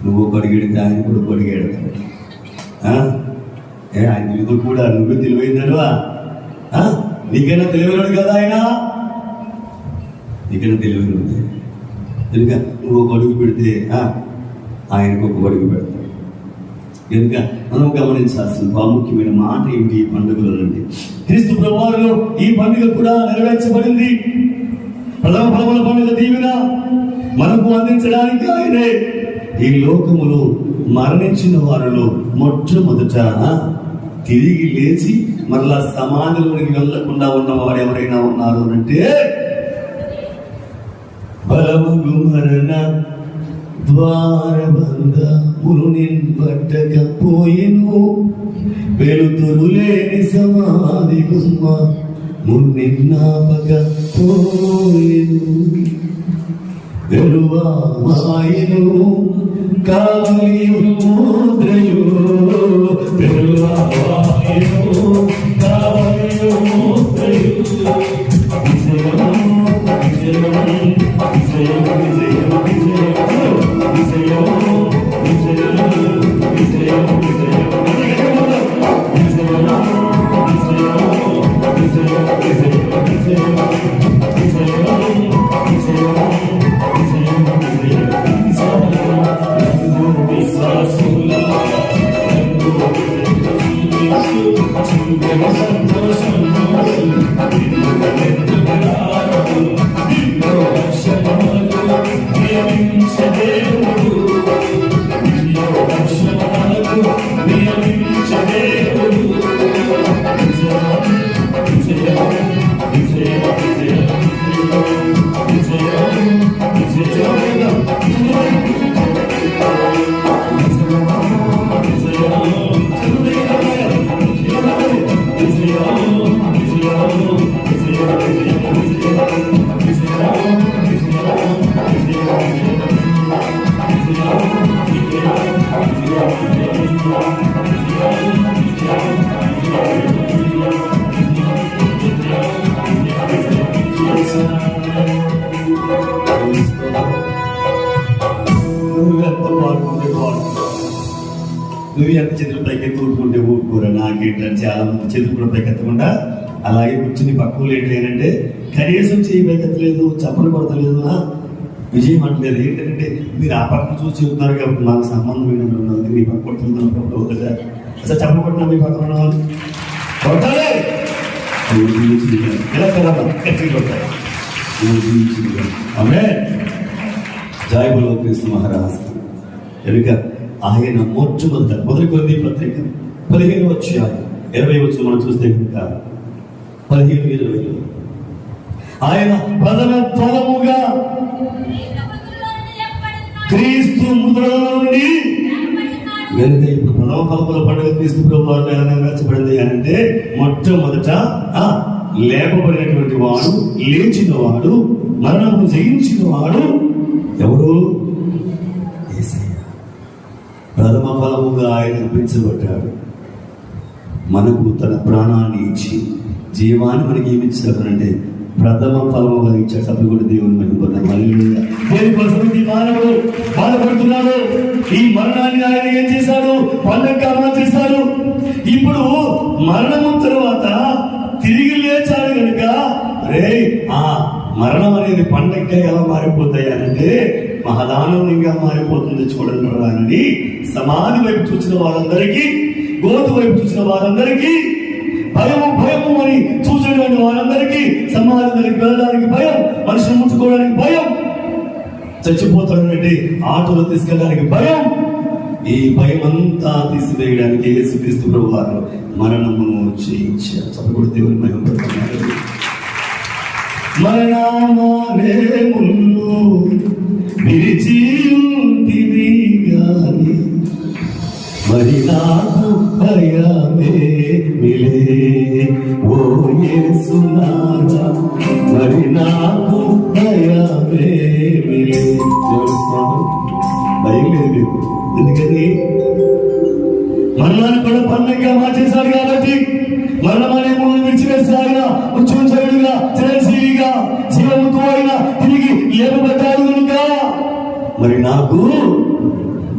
నువ్వు ఒక అడిగెడితే ఆయన కూడా ఒక అడిగాడు. ఆయన తెలియదు కూడా నువ్వే తెలివైందనువా? నీకైనా తెలివైనడు కదా ఆయన? నీకైనా తెలివైనది కనుక నువ్వు ఒక అడుగు పెడితే ఆయనకు ఒక అడుగు పెడతాడు. కనుక మనం గమనించాల్సిన ప్రాముఖ్యమైన మాట ఏమిటి ఈ పండుగలో నుండి? క్రీస్తు ప్రభువులో ఈ పండుగ కూడా నెరవేర్చబడింది. ప్రథమ ఫలముల పండుగ దీవెన మనకు అందించడానికి ఆయనే ఈ లోకములో మరణించిన వారిలో మొట్టమొదట తిరిగి లేచి మరలా సమాధిలోనికి వెళ్లకుండా ఉన్నవాడు ఎవరైనా ఉన్నారు అంటే బలముగు మరణ ద్వారబంధములు నిన్బట్టకపోయెను, వెలుతురు లేని సమాధి గుమ్మ మున్నిన్నాపకపోయెను, వెలువామాయెను కావలియు ముద్రయు, వెలువామాయెను కావలియు ముద్రయు. సంతోషం నువ్వు ఎంత చేతులు పైకి ఎత్తుకుంటే ఊరుకోరా నాకేంటని చాలా మంది చేతులు కూడా పైకి ఎత్తకుండా అలాగే కూర్చుని పక్కలు ఏంటంటే కనీసం చేయి పైకి ఎత్తలేదు, చప్పలు కొడతలేదు, విజయం అంటలేదు. ఏంటంటే మీరు ఆ పక్కన చూసి చెప్తున్నారు కాబట్టి నాకు సంబంధం ఏంటంటే మీ పక్క కొట్టుకుంటున్నప్పుడు కదా అసలు చప్పలు కొట్టిన మీ పక్కన ఉన్న వాళ్ళు కొట్టాలి ఇలా కదా గట్టిగా కొట్టాలి. ఆమె జాయబులో క్రీస్తు మహారాజు కనుక ఆయన మొదటి కొద్ది పత్రిక 15 అధ్యాయం 20 వచ్చిన మనం చూస్తే కనుక 15-20 ఆయన ప్రథమ ఫలముగా క్రీస్తు ముద్రల నుండి కనుక ఇప్పుడు ప్రథమ ఫలముల పండుగ క్రీస్తు ప్రభువారు నెరవేర్చబడింది అంటే మొట్టమొదట లేపబడినటువంటి వాడు, లేచిన వాడు, మరణము జయించిన వాడు ఎవరు? యేసయ్య. ప్రథమ ఫలముగా ఆయన అర్పించబడ్డాడు. మనకు తన ప్రాణాన్ని ఇచ్చి జీవాన్ని మనకి ఏమి ఇచ్చాడు అంటే ప్రథమ ఫలముగా ఇచ్చాడు. సభ్యులు కూడా దేవుని దేనికోసం ఈ మానవుడు బాధపడుతున్నాడు. ఈ మరణాన్ని ఆయన ఏం చేశాడు? పండగ అమలు చేశాడు. ఇప్పుడు మరణము తరువాత తిరిగి లేచాడు కనుక మరణం అనేది పండగ ఎలా మారిపోతాయి అంటే మహదానందంగా మారిపోతుంది. చూడండి అని సమాధి వైపు చూసిన వారందరికీ, గోతు వైపు చూసిన వారందరికీ, భయము అని చూసినటువంటి వారందరికీ, సమాధి దగ్గరికి వెళ్ళడానికి భయం, మనుషులు ముట్టుకోవడానికి భయం, చచ్చిపోతాడంటే ఆటోలో తీసుకెళ్ళడానికి భయం. ఈ భయం అంతా తీసివేయడానికి యేసుక్రీస్తు ప్రభువారు మరణమును జయించారు. చదువుడు దేవుని మహిమపడుతున్నారు. మరణమానే ముళ్ళు విరిచి ఉంటివి గాని మరి నాకు భయమే మిలే ఓ యేసునాథా, మరి నాకు భయమే మిలే. భయం లేదు. ఎందుకని? మరణాన్ని కూడా పండుగగా మార్చేశాడు కాబట్టి మరణం అనే మూడు విడిచివేశాడుగా, ఉచ్చరించడుగా, చిరంజీవిగా, జీవముతో అయినా తిరిగి లేపబడ్డాడు కనుక మరి నాకు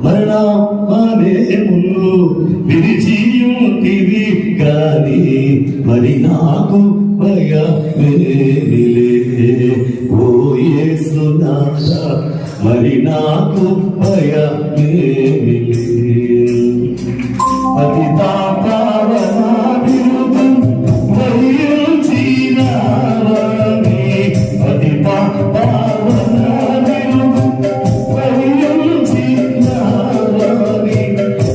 మరణమనే ముందు విడిచియుంటివి కానీ మరి నాకు భయమేమిలే ఓ యేసునాథా, మరి నాకు భయమేమిలే. పతితా పావనాభివృద్ధం వహించినావని, పతితా పావనాభివృద్ధం వహించినావని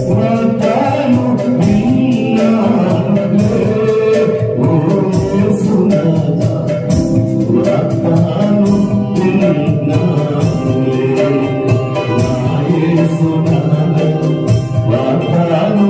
వాగ్దాను విన్నానులే ఓ యేసునాథా, వాగ్దాను విన్నానులే నా యేసునాథా, వాగ్దాను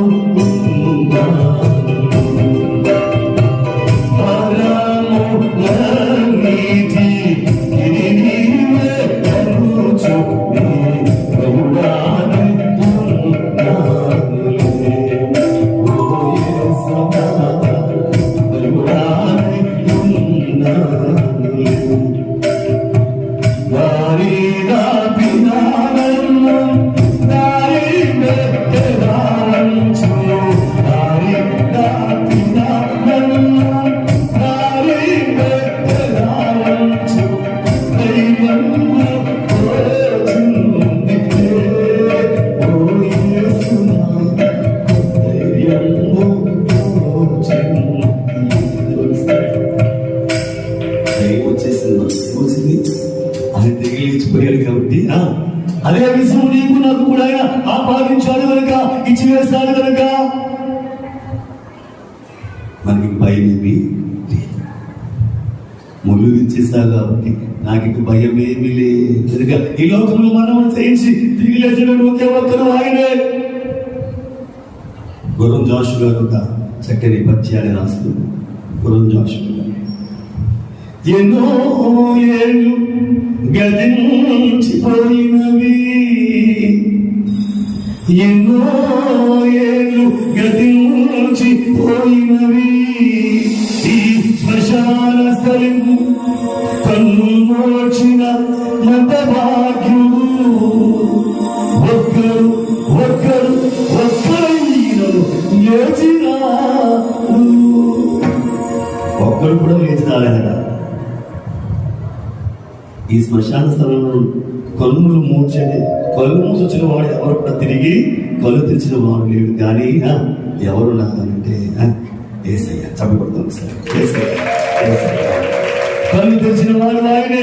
అదే విషయం నీకు నాకు కూడా ఆయన ఆపాదించాడు కనుక, ఇచ్చివేస్తాడు కనుక మనకి భయం ఏమి లేదు. ముళ్ళు ఇచ్చేస్తాడు కాబట్టి నాకు ఇంక భయం ఏమీ లేదు కనుక ఈ లోకంలో మనం చేయించి తిరిగి లేచిన ఒకే ఒక్కరు ఆయనే. గురం జోషు గారు ఒక చక్కని పద్యాన్ని రాస్తుంది. గురం జోషు గారు ఎన్నో ఏళ్ళు గతించిపోయినవి, ఎన్నో ఏళ్ళు గతించిపోయినవి, ఈ శ్మశాన స్థలం కన్ను మోచిన మత భాగ్యుడు ఒక్కరు ఒక్కరు ఒక్కరయ్య కూడా లేచి రాలేదట. ఈ శ్మశాన స్థలంలో కన్నులు మూర్చండి, కళ్ళు మూసొచ్చిన వాడు ఎవరు కూడా తిరిగి కళ్ళు తెచ్చిన వాడు లేడు. కానీ ఎవరు నానంటే ఏసయ్య. చెప్పబడుతుంది సార్, కళ్ళు తెరిచిన వాడు ఆయనే.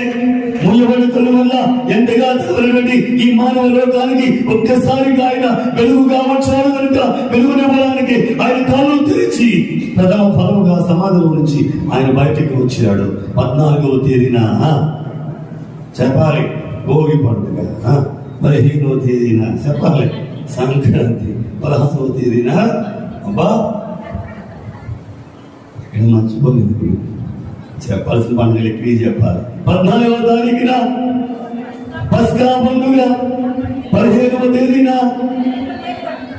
మూయబడిన కళ్ళు వల్ల ఎంతగా తగలబెట్టి ఈ మానవ లోకానికి ఒక్కసారిగా ఆయన వెలుగుగా వచ్చాడు కనుక వెలుగునివ్వడానికి ఆయన కళ్ళు తెరిచి ప్రథమ ఫలముగా సమాధిలో నుంచి ఆయన బయటకు వచ్చాడు. 14వ తేదీన చెప్పాలి భోగి పండుగ, 15వ తేదీన చెప్పాలి సంక్రాంతి, 16వ తేదీన అబ్బా ఇక్కడ మర్చిపోలేదు చెప్పాల్సిన పండుగలు ఎక్కడికి చెప్పాలి. 14వ తారీఖున పస్కా పండుగ, 15వ తేదీన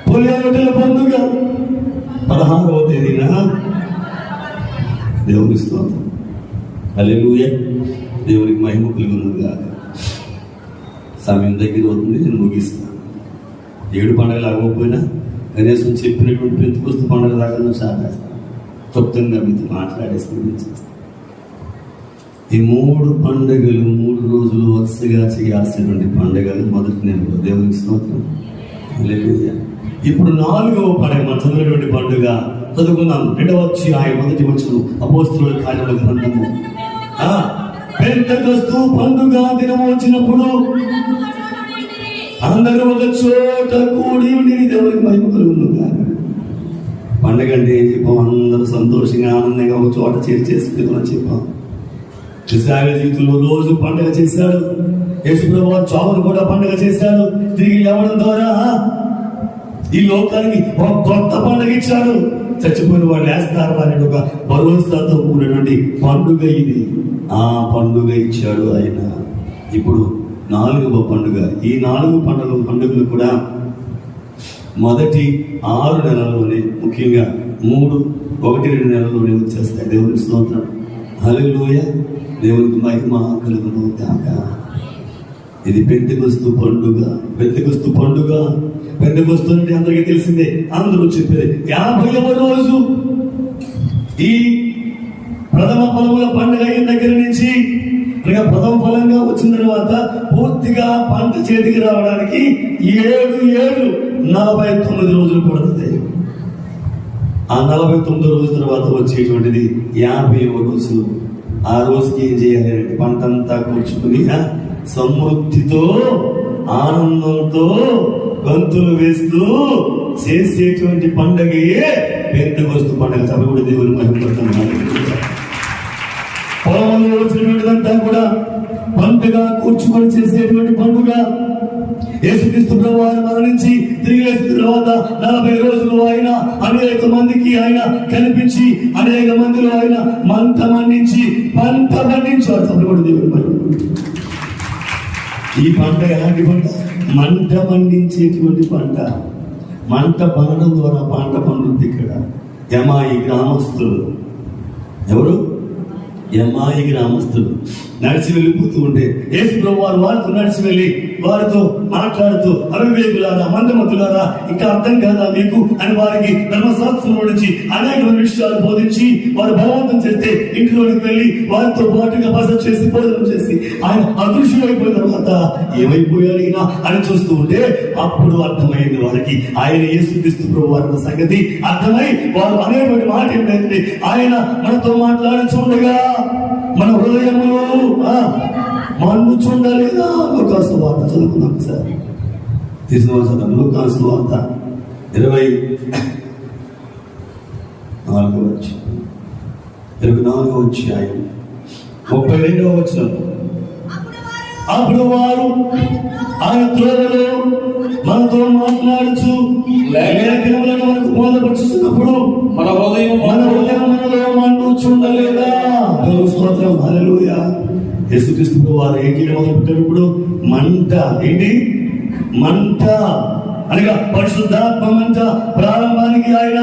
పులిహోర రొట్టెల పండుగ, 16వ తేదీన దేవుని స్తోత్రం. హల్లెలూయా. దేవునికి మహిమ కలుగునుగా. సమయం దగ్గర అవుతుంది, నేను ముగిస్తాను. 7 పండుగలు అవ్వకపోయినా కనీసం చెప్పినటువంటి పెంతుకొస్తు పండుగ దాకా నువ్వు సాగేస్తాను. క్లుప్తంగా మీతో మాట్లాడేస్తాను. ఈ 3 పండుగలు 3 రోజులు వరుసగా చేయాల్సినటువంటి పండుగలు మొదటి నెలలో. దేవునికి స్తోత్రం. హల్లెలూయా. ఇప్పుడు 4వ పండుగ మనం చదివినటువంటి పండుగ చదువుకున్నాం. 2వ అధ్యాయం 1వ వచనం అపోస్తలుల కార్యముల గ్రంథము. పెంతెకొస్తు పండుగ దినము వచ్చినప్పుడు అందరూ ఒక చోట కూడి ఉండి దేవునికి మహిమ కలుగునుగా. పండుగ అంటే ఏం చెప్పాం? అందరూ సంతోషంగా ఆనందంగా ఒక చోట చేసుకుంటామని చెప్పాం. ఇశ్రాయేలు జీవితంలో రోజు పండుగ చేశాడు. యేసుప్రభువు వారు చావును కూడా పండుగ చేశాడు. తిరిగి లేవడం ద్వారా ఈ లోకానికి ఒక కొత్త పండుగ ఇచ్చాడు. చచ్చిపోయిన వాళ్ళు వేస్తారు అనే ఒక భరోసాతో కూడినటువంటి పండుగ ఇది. ఆ పండుగ ఇచ్చాడు ఆయన. ఇప్పుడు 4వ పండుగ. ఈ 4 పండుగలు కూడా మొదటి 6 నెలల్లోనే, ముఖ్యంగా 3, 1, 2 నెలల్లోనే వచ్చేస్తాయి. దేవునికి స్తోత్రం. హల్లెలూయా. దేవునికి మహిమ కలుగును గాక. ఇది పెంతెకొస్తు పండుగ. పెంతెకొస్తు పండుగ, పెంతెకొస్తు అంటే అందరికీ తెలిసిందే, అందరూ చెప్పేది. 50వ రోజు ఈ ప్రథమ ఫలముల పండుగ అయిన దగ్గర నుంచి ప్రథమ ఫలంగా వచ్చిన తర్వాత పూర్తిగా పంట చేతికి రావడానికి 7 49 రోజులు పడుతుంది. ఆ 49 రోజుల తర్వాత వచ్చేటువంటిది 50వ రోజు. ఆ రోజుకి ఏం చేయాలి అంటే పంట అంతా కూర్చుకుని సమృద్ధితో ఆనందంతో గంతులు వేస్తూ చేసేటువంటి పండుగయే పెంతెకొస్తు పండుగ. చెప్పబడి దేవుని మహిమపడుతున్నాడు. పొలంలో వచ్చినటువంటిదంతా కూడా పండుగ కూర్చుకొని చేసేటువంటి పండుగ. యేసుక్రీస్తు ప్రభువారు మరణించి తిరిగి లేచిన తర్వాత 40 రోజులు ఆయన అనేక మందికి ఆయన కనిపించి అనేక మందిలో ఆయన మంట మండించి పంట పండించాడు. చెప్పబడి దేవుని మహిమ. ఈ పంట ఎలాంటి పంట? మంట మండించేటువంటి పంట. మంట పండడం ద్వారా పంట పండుద్ది. ఇక్కడ యమాయి గ్రామస్తులు, ఎవరు? యమాయి గ్రామస్తులు నడిచి వెళ్ళిపోతూ ఉంటే యేసు ప్రభువారు వారితో నడిచి వెళ్ళి వారితో మాట్లాడుతూ, అవివేకులారా, మందమతులారా, ఇంకా అర్థం కాదా మీకు అని వారికి ధర్మశాస్త్రంలో నుంచి అనేక విషయాలు బోధించి వారు బలవంతం చేస్తే ఇంటిలోకి వెళ్ళి వారితో పాటుగా బస చేసి భోజనం చేసి ఆయన అదృశ్యమైపోయిన తర్వాత ఏమైపోయాడు ఈయన అని చూస్తూ ఉంటే అప్పుడు అర్థమైంది వారికి ఆయన యేసుక్రీస్తు ప్రభువారి సంగతి అర్థమై వారు అనేటువంటి మాట ఏంటంటే, ఆయన మనతో మాట్లాడుచుండగా మన హృదయములో మండుచుండలేదా? లూకాసు వార్త చదువుకుందాం సార్. తీసుకున్న లూకాసు వార్త 24వ అధ్యాయం 32వ వచనం. అప్పుడు వారు ఆయన త్రోవలో మనతో మాట్లాడుచు లేఖనములను మనకు బోధపరుచుతున్నప్పుడు మన హృదయం మనలో మండుచుండలేదా? స్తోత్రం. హల్లెలూయా. యేసుక్రీస్తు వారు ఏం చేయడం మొదలు పెట్టినప్పుడు మంట. ఏంటి? మంట అనగా పరిశుద్ధాత్మ మంట. ప్రారంభానికి ఆయన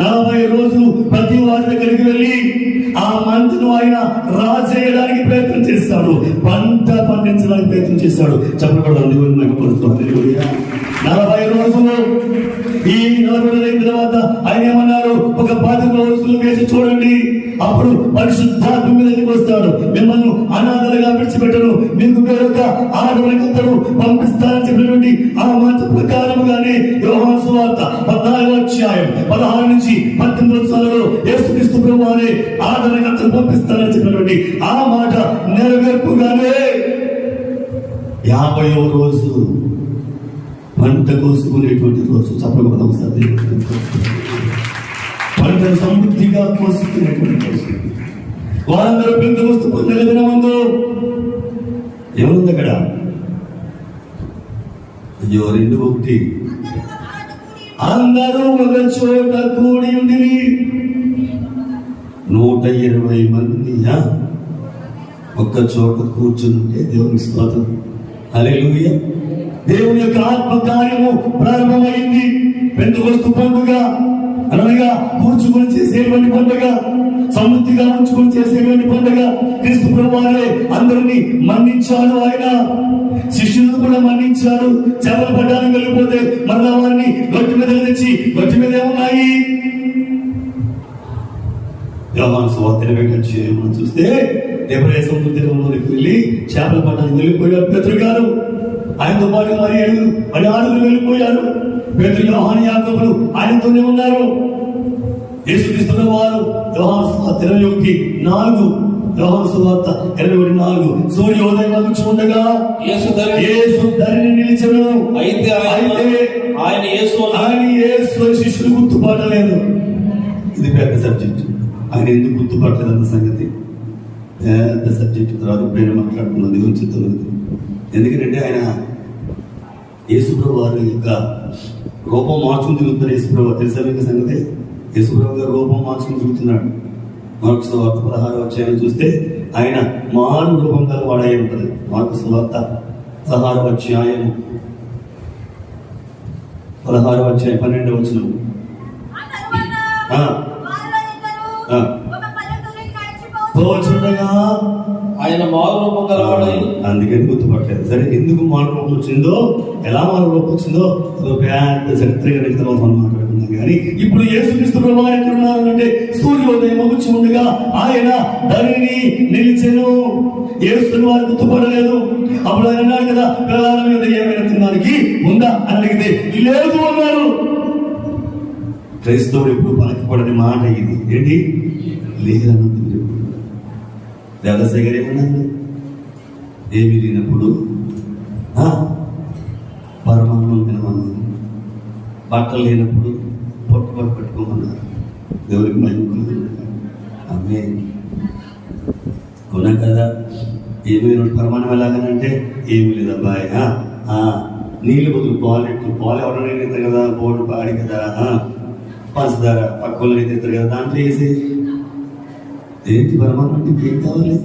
40 రోజులు ప్రతి వారి దగ్గరికి వెళ్ళి ఆ మంటను ఆయన రాజేయడానికి ప్రయత్నం చేస్తాడు, పంట పండించడానికి ప్రయత్నం చేస్తాడు. చెప్పకూడదు. 40 రోజులు ఈ 40 రోజులు అయిన తర్వాత ఆయన ఏమన్నారు, ఒక 10 రోజులు వేసి చూడండి, అప్పుడు పరిశుద్ధాత్మ మీదకి వస్తాడు, మిమ్మల్ని అనాథలుగా విడిచిపెట్టను, మీకు వేరొక ఆదరణకర్తను పంపిస్తానని చెప్పినటువంటి ఆ మాట ప్రకారముగానే యోహాను సువార్త 14వ అధ్యాయం 16 నుంచి 18 వచనాలలో యేసుక్రీస్తు ప్రభువు వారే ఆదరణకర్తను పంపిస్తానని చెప్పినటువంటి ఆ మాట నెరవేర్పుగానే 50వ రోజు పంట కోసుకునేటువంటి రోజు. చెప్పకపోతే ఒకసారి పంటను సమృద్ధిగా కోసుకునేటువంటి రోజు. వారందరూ పెంతెకొస్తు పండుగ దినమందు ఏముంది అక్కడ? అయ్యో 2:1 అందరూ ఒక చోట కూడి ఉండిరి. 120 మంది ఒక్క చోట కూర్చుంటే దేవుని స్తోత్రం, హల్లెలూయా. దేవుని యొక్క ఆత్మ కార్యము ప్రారంభమైంది. పెంతెకొస్తు పండుగ అనగా కూర్చుకొని చేసేటువంటి పండుగ, సమృద్ధిగా ఉంచుకొని చేసేటువంటి పండుగ. క్రీస్తు ప్రభువారే అందరినీ మన్నించాడు, ఆయన శిష్యులను కూడా మన్నించాడు. చేపలు పడ్డానికి వెళ్ళిపోతే మరలా వారిని గట్టి మీద తెచ్చి, గట్టి మీద ఏమున్నాయి? యోహాను సువార్త 20వ అధ్యాయం చూస్తే ఎబ్రాయ సముద్ర తీరంలోకి వెళ్ళి చేపలు పడ్డానికి వెళ్ళిపోయాడు పేతురు గారు. ఆయనతో పాటు మరి 6 వెళ్ళిపోయారు. పేతురు, యోహాను, యాకోబులు ఆయనతోనే ఉన్నారు. యేసుక్రీస్తు వారు యోహాను సువార్త 21:4, యోహాను సువార్త 21:4 సూర్యోదయం అగుచు ఉండగా యేసు ధరిని నిలిచెను. అయితే ఆయన యేసు శిష్యులు గుర్తుపట్టలేదు. ఇది పెద్ద సబ్జెక్ట్. ఆయన ఎందుకు గుర్తుపట్టలేదు అన్న సంగతి పెద్ద సబ్జెక్ట్. తర్వాత ఎప్పుడైనా మాట్లాడుకున్నది ఉంచుతున్నది. ఎందుకంటే ఆయన యేసుప్రభు వారి యొక్క రూపం మార్చుకుని తిరుగుతున్నారు. యేసుప్రభు తెలుసా మీకు సంగతి? యేసుప్రభు గారు రూపం మార్చుకుని తిరుగుతున్నాడు. మార్కు సువార్త 16వ అధ్యాయం చూస్తే ఆయన మారు రూపం గల వాడై ఉంటుంది. మార్కు సువార్త 16వ అధ్యాయం 12వ వచనం. ఆయన మారు రూపం గలవాడై, అందుకని గుర్తుపట్టలేదు. సరే, ఎందుకు మారు రూపం వచ్చిందో, ఎలా మారు రూపం వచ్చిందో పెద్ద చరిత్ర మనం మాట్లాడుకున్నాం. కానీ ఇప్పుడు యేసుక్రీస్తు ప్రభువు ఎక్కడ ఉన్నారు అంటే సూర్యోదయం అగుచు ఉండగా ఆయన ధరిని నిలిచెను. యేసుని వారు గుర్తుపడలేదు. అప్పుడు ఆయన అన్నాడు కదా, పిల్లల మీద ఏమైనా తినడానికి ఉందా అని అడిగితే లేదు అన్నారు. క్రైస్తవుడు ఎప్పుడు పలకపడని మాట ఇది. ఏంటి? లేదన్నది. దేవదాసయ్య గారు ఏమన్నారు? ఏమీ లేనప్పుడు పరమాన్నం తినమన్నారు. బట్టలు లేనప్పుడు పొట్టు పెట్టుకోమన్నారు. దేవుడికి మహిమ. ఆమేన్. అవునా కదా? ఏమీ లేనప్పుడు పరమాన్నం ఎలాగనంటే ఏమీ లేదు అబ్బాయి. నీళ్ళు బదులు పాలు ఎవరైనా తింటారు కదా, బోర్డు పాడి కదా, పంచదార పక్క వాళ్ళని తింటారు కదా, దాంట్లో వేసి ఏంటి పరమాన్నం అంటే ఏం కావాలి?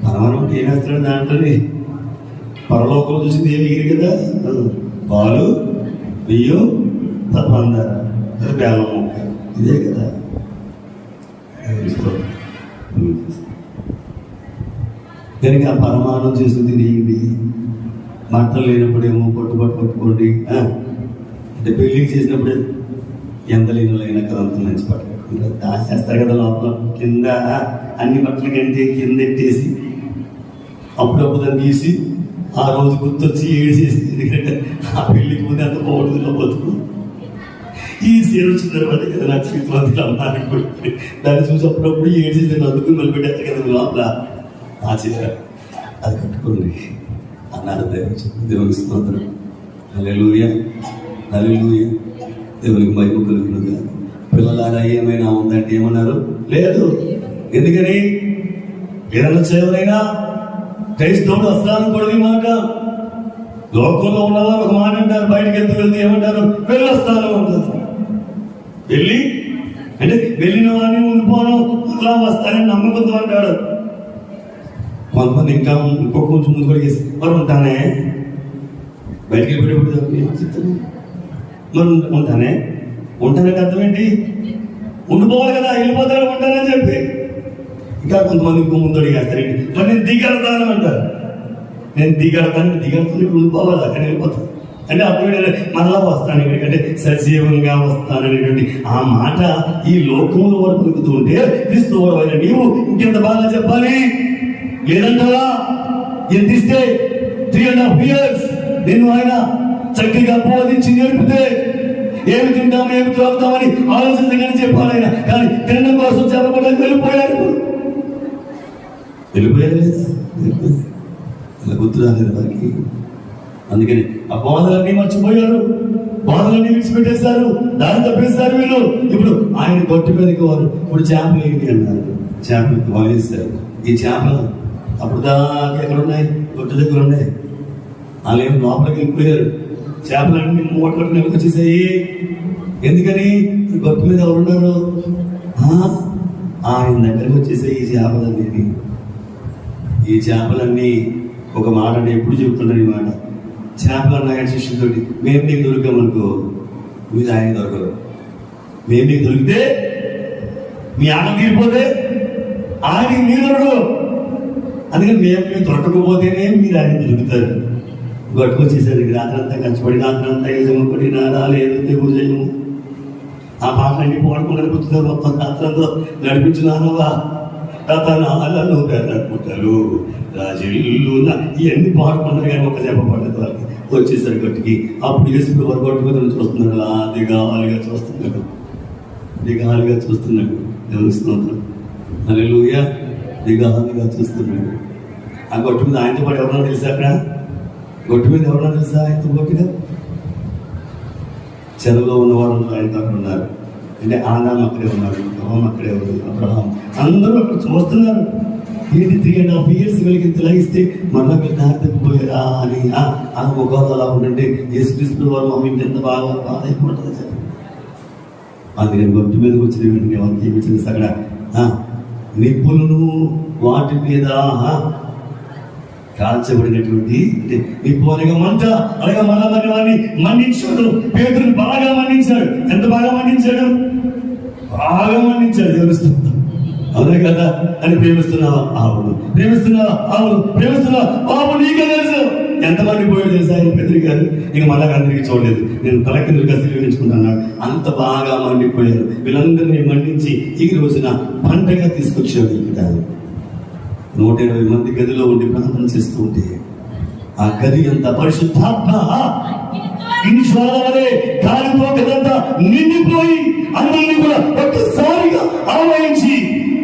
పరమాన్నం అంటే ఏం వేస్తాడు దాంట్లోనే? పరలోకంలో చూసింది ఏమి ఎగిరి కదా, పాలు, బియ్యం, పంచదార, బెల్లం ముక్క, ఇదే కదా. కనుక ఆ పరమాన్నం చేసింది నెయ్యి. మంటలు లేనప్పుడేమో పట్టుకోండి. అంటే పెళ్లికి చేసినప్పుడు ఎంత లేనులైనా కదా అంత మంచి పట్టు దాచేస్తారు కదా. లోపల కింద అన్ని బట్టలు కంటే కింద ఎట్టేసి అప్పుడప్పుడు దాన్ని తీసి ఆ రోజు గుర్తొచ్చి ఏడిచేసి, ఎందుకంటే ఆ పెళ్లికి ముందు అంత బాగుంటుందో బతుకు. ఈ సీర వచ్చిన తర్వాత కదా నాకు శ్రీమంతులు అమ్మాయి దాన్ని చూసి అప్పుడప్పుడు ఏడిచేసి అందుకుని మళ్ళీ పెట్టేస్తారు కదా లోపల. ఆ చీర అది కట్టుకోండి అన్నారు. దేవునికి స్తోత్రం. హల్లెలూయా, హల్లెలూయా. దేవునికి మహిమ కలుగునుగా. పిల్లలారా ఏమైనా ఉందంటే ఏమన్నారు? లేదు. ఎందుకని? ఏదన్నా చేయవరైనా క్రైస్తవుడు అస్త్రాన్ని కొడవి మాట. లోకంలో ఉన్నవారు ఒక మాట అంటారు, బయటకు వెళ్తే ఏమంటారు? వెళ్ళొస్తాను అంటారు. వెళ్ళి అంటే వెళ్ళిన వాడిని ఉండిపోను అలా వస్తానని నమ్మకంతో అంటాడు. కొంతమంది ఇంకా ఇంకొక కొంచెం ముందు కూడా చేసి మరి ఉంటానే, బయటికి వెళ్ళిపోయేటప్పుడు మరి ఉంటానంటే అర్థం ఏంటి? ఉండిపోవాలి కదా, వెళ్ళిపోతాడు ఉంటానని చెప్పి. ఇంకా కొంతమంది ఇంకో ముందు అడిగేస్తారండి, మరి నేను దిగడతాను అంటారు. నేను దిగడతాను ఇప్పుడు ఉండిపోవాలి, అక్కడ వెళ్ళిపోతాను. అంటే అప్పుడు మళ్ళా వస్తాను ఇక్కడికంటే సజీవంగా వస్తాననేటువంటి ఆ మాట ఈ లోకంలో వరకు పలుకుతూ ఉంటే క్రీస్తు వాడైన నీవు ఇంకెంత బాగా చెప్పాలి. లేదంటారా? ఎంత ఇస్తే 3.5 years నిన్ను ఆయన చక్కగా బోధించి నేర్పితే ఏమి తింటాం ఏమి త్రాగుతామని ఆలోచించగానే చెప్పాలి ఆయన. కానీ తినడం కోసం చెప్పబడ్డానికి వెళ్ళిపోయారు లేదా? అలా గుర్తు రాలేదు వారికి. అందుకని ఆ బోధలన్నీ మర్చిపోయారు, బోధలన్నీ విడిచిపెట్టేశారు, దారి తప్పేస్తారు వీళ్ళు. ఇప్పుడు ఆయన గొట్టు మీదకి వారు ఇప్పుడు చేపలు ఏంటి అన్నారు, చేపలకి వాయిస్తారు. ఈ చేపలు అప్పుడు దాకా ఎక్కడ ఉన్నాయి? గొట్టు దగ్గర ఉన్నాయి. వాళ్ళు ఏం లోపలికి వెళ్ళిపోయారు. చేపలన్నీ మూట కొట్టుకుని వచ్చేసాయి. ఎందుకని? గొట్టు మీద ఎవరున్నారు? ఆయన దగ్గరకు వచ్చేసాయి ఈ చేపలన్నీ. ఈ చేపలన్నీ ఒక మాట అంటే ఎప్పుడు చెప్తున్నాను ఈ మాట. చేపలు అన్న శిష్యులతో మేము నీకు దొరికామనుకో మీరు ఆయన దొరకరు. మేము నీకు దొరికితే మీ ఆట తీరిపోతే ఆయన మీరు దొరకరు. అందుకని మేము దొరకకపోతేనే మీరు ఆయన దొరుకుతారు. గట్టుకొచ్చేసారు. రాత్రి అంతా కష్టపడి రాత్రి అంతా ఏదమ్మపడి రాలేదు దేవుడు చేయము ఆ పాటలన్నీ పోవడం గుర్తున్నారు. మొత్తం రాత్రంతో నడిపించున్నానవా రతనాలను పెద్దకుంటారు రాజులు ఇవన్నీ పాడుకున్నారు. కానీ ఒక చెప్పబడ్డది వాళ్ళకి. వచ్చేసరికి గట్టికి అప్పుడు వేసుకు వారు గొట్టు మీద చూస్తున్నాడు. దిగాలుగా చూస్తున్నాడు, దిగాలుగా చూస్తున్నాడు. గమనిస్తున్నాడు. హల్లెలూయా. దిగాలుగా చూస్తున్నాడు. ఆ గొట్టు మీద ఆయనతో పాటు ఎవరన్నా తెలుసా? అక్కడ గొట్టు మీద ఎవరన్నా తెలుసా ఆయనతో పాటుగా? చెరలో ఉన్నవారు ఆయనతో అక్కడ ఉన్నారు. అంటే ఆదాం అక్కడే ఉన్నాడు, అబ్రహాం అక్కడే ఉన్నాడు. అబ్రహాం అందరూ అక్కడ చూస్తున్నారు. ఏంటి 3.5 years వీళ్ళకి ఇంత లాగిస్తే మళ్ళా వీళ్ళు దారిపోయారా అని ఆ ముఖాలు అలా ఉండంటే యేసుక్రీస్తు వారు మమ్మీ ఎంత బాగా బాధ అయిపోతుంది చెప్పండి. అందుకని గొట్టు మీదకి వచ్చిన వెంటనే వాళ్ళకి ఏమి తెలుసు? అక్కడ నిప్పులను వాటి మీద కాల్చబడినటువంటి నిప్పు అనగా మంట అనగా మళ్ళా మరి వారిని మన్నించాడు. పేతురుని బాగా మన్నించాడు. ఎంత బాగా మన్నించాడు? బాగా మన్నించాడు. దేవుని అవునే కదా అని ప్రేమిస్తున్నావా? అవును. ప్రేమిస్తున్నావా? అవును. ప్రేమిస్తున్నావా? బాబు నీకే తెలుసు ఎంతమంది పోయాడు తెలుసా ఆయన పేతురు గారు. నేను మళ్ళా అందరికీ చూడలేదు, నేను తల కిందగా సిలువించుకుంటున్నాను. అంత బాగా మండిపోయారు. వీళ్ళందరినీ మండించి ఈ రోజున పంటగా తీసుకొచ్చాడు. ఇక్కడ 120 మంది గదిలో ఉండి ప్రార్థన చేస్తూ ఉంటే ఆ గది అంతా పరిశుద్ధాత్మ వలె గాలితో గదంతా నిండిపోయి అందరినీ కూడా ఒక్కసారిగా ఆవహించి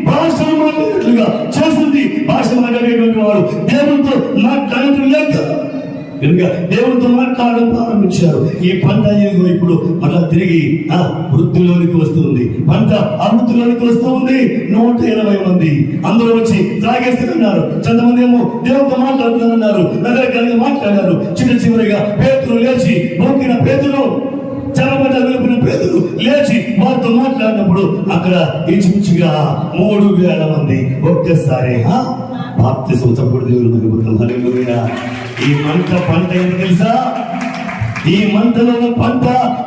భాషలు మాట్లాడేట్లుగా చేస్తుంది. భాషలు మాట్లాడేటువంటి వాడు దేవుడితో మాట్లాడటం లేక కనుక దేవుడితో మాట్లాడడం ప్రారంభించారు. ఈ పంట ఇప్పుడు మళ్ళా తిరిగి వృద్ధిలోనికి వస్తుంది. పంట అభివృద్ధిలోనికి వస్తూ ఉంది. 180 మంది అందరూ వచ్చి త్రాగేస్తున్నారు. కొంతమంది ఏమో దేవుడితో మాట్లాడుతున్నారు, రకరకాలుగా మాట్లాడారు. చివరిగా పేతురు లేచి మోకిన పేతురు చెరబడ్డ వెలుపున పేతురు లేచి వారితో మాట్లాడినప్పుడు అక్కడ ఇంచుమించుగా 3000 మంది ఒక్కసారి బాప్తిసం చప్పుడు దేవుడు మహిమ. హల్లెలూయా. ఈ పంట ఏంటో తెలుసా? ఈ మంటలో పంట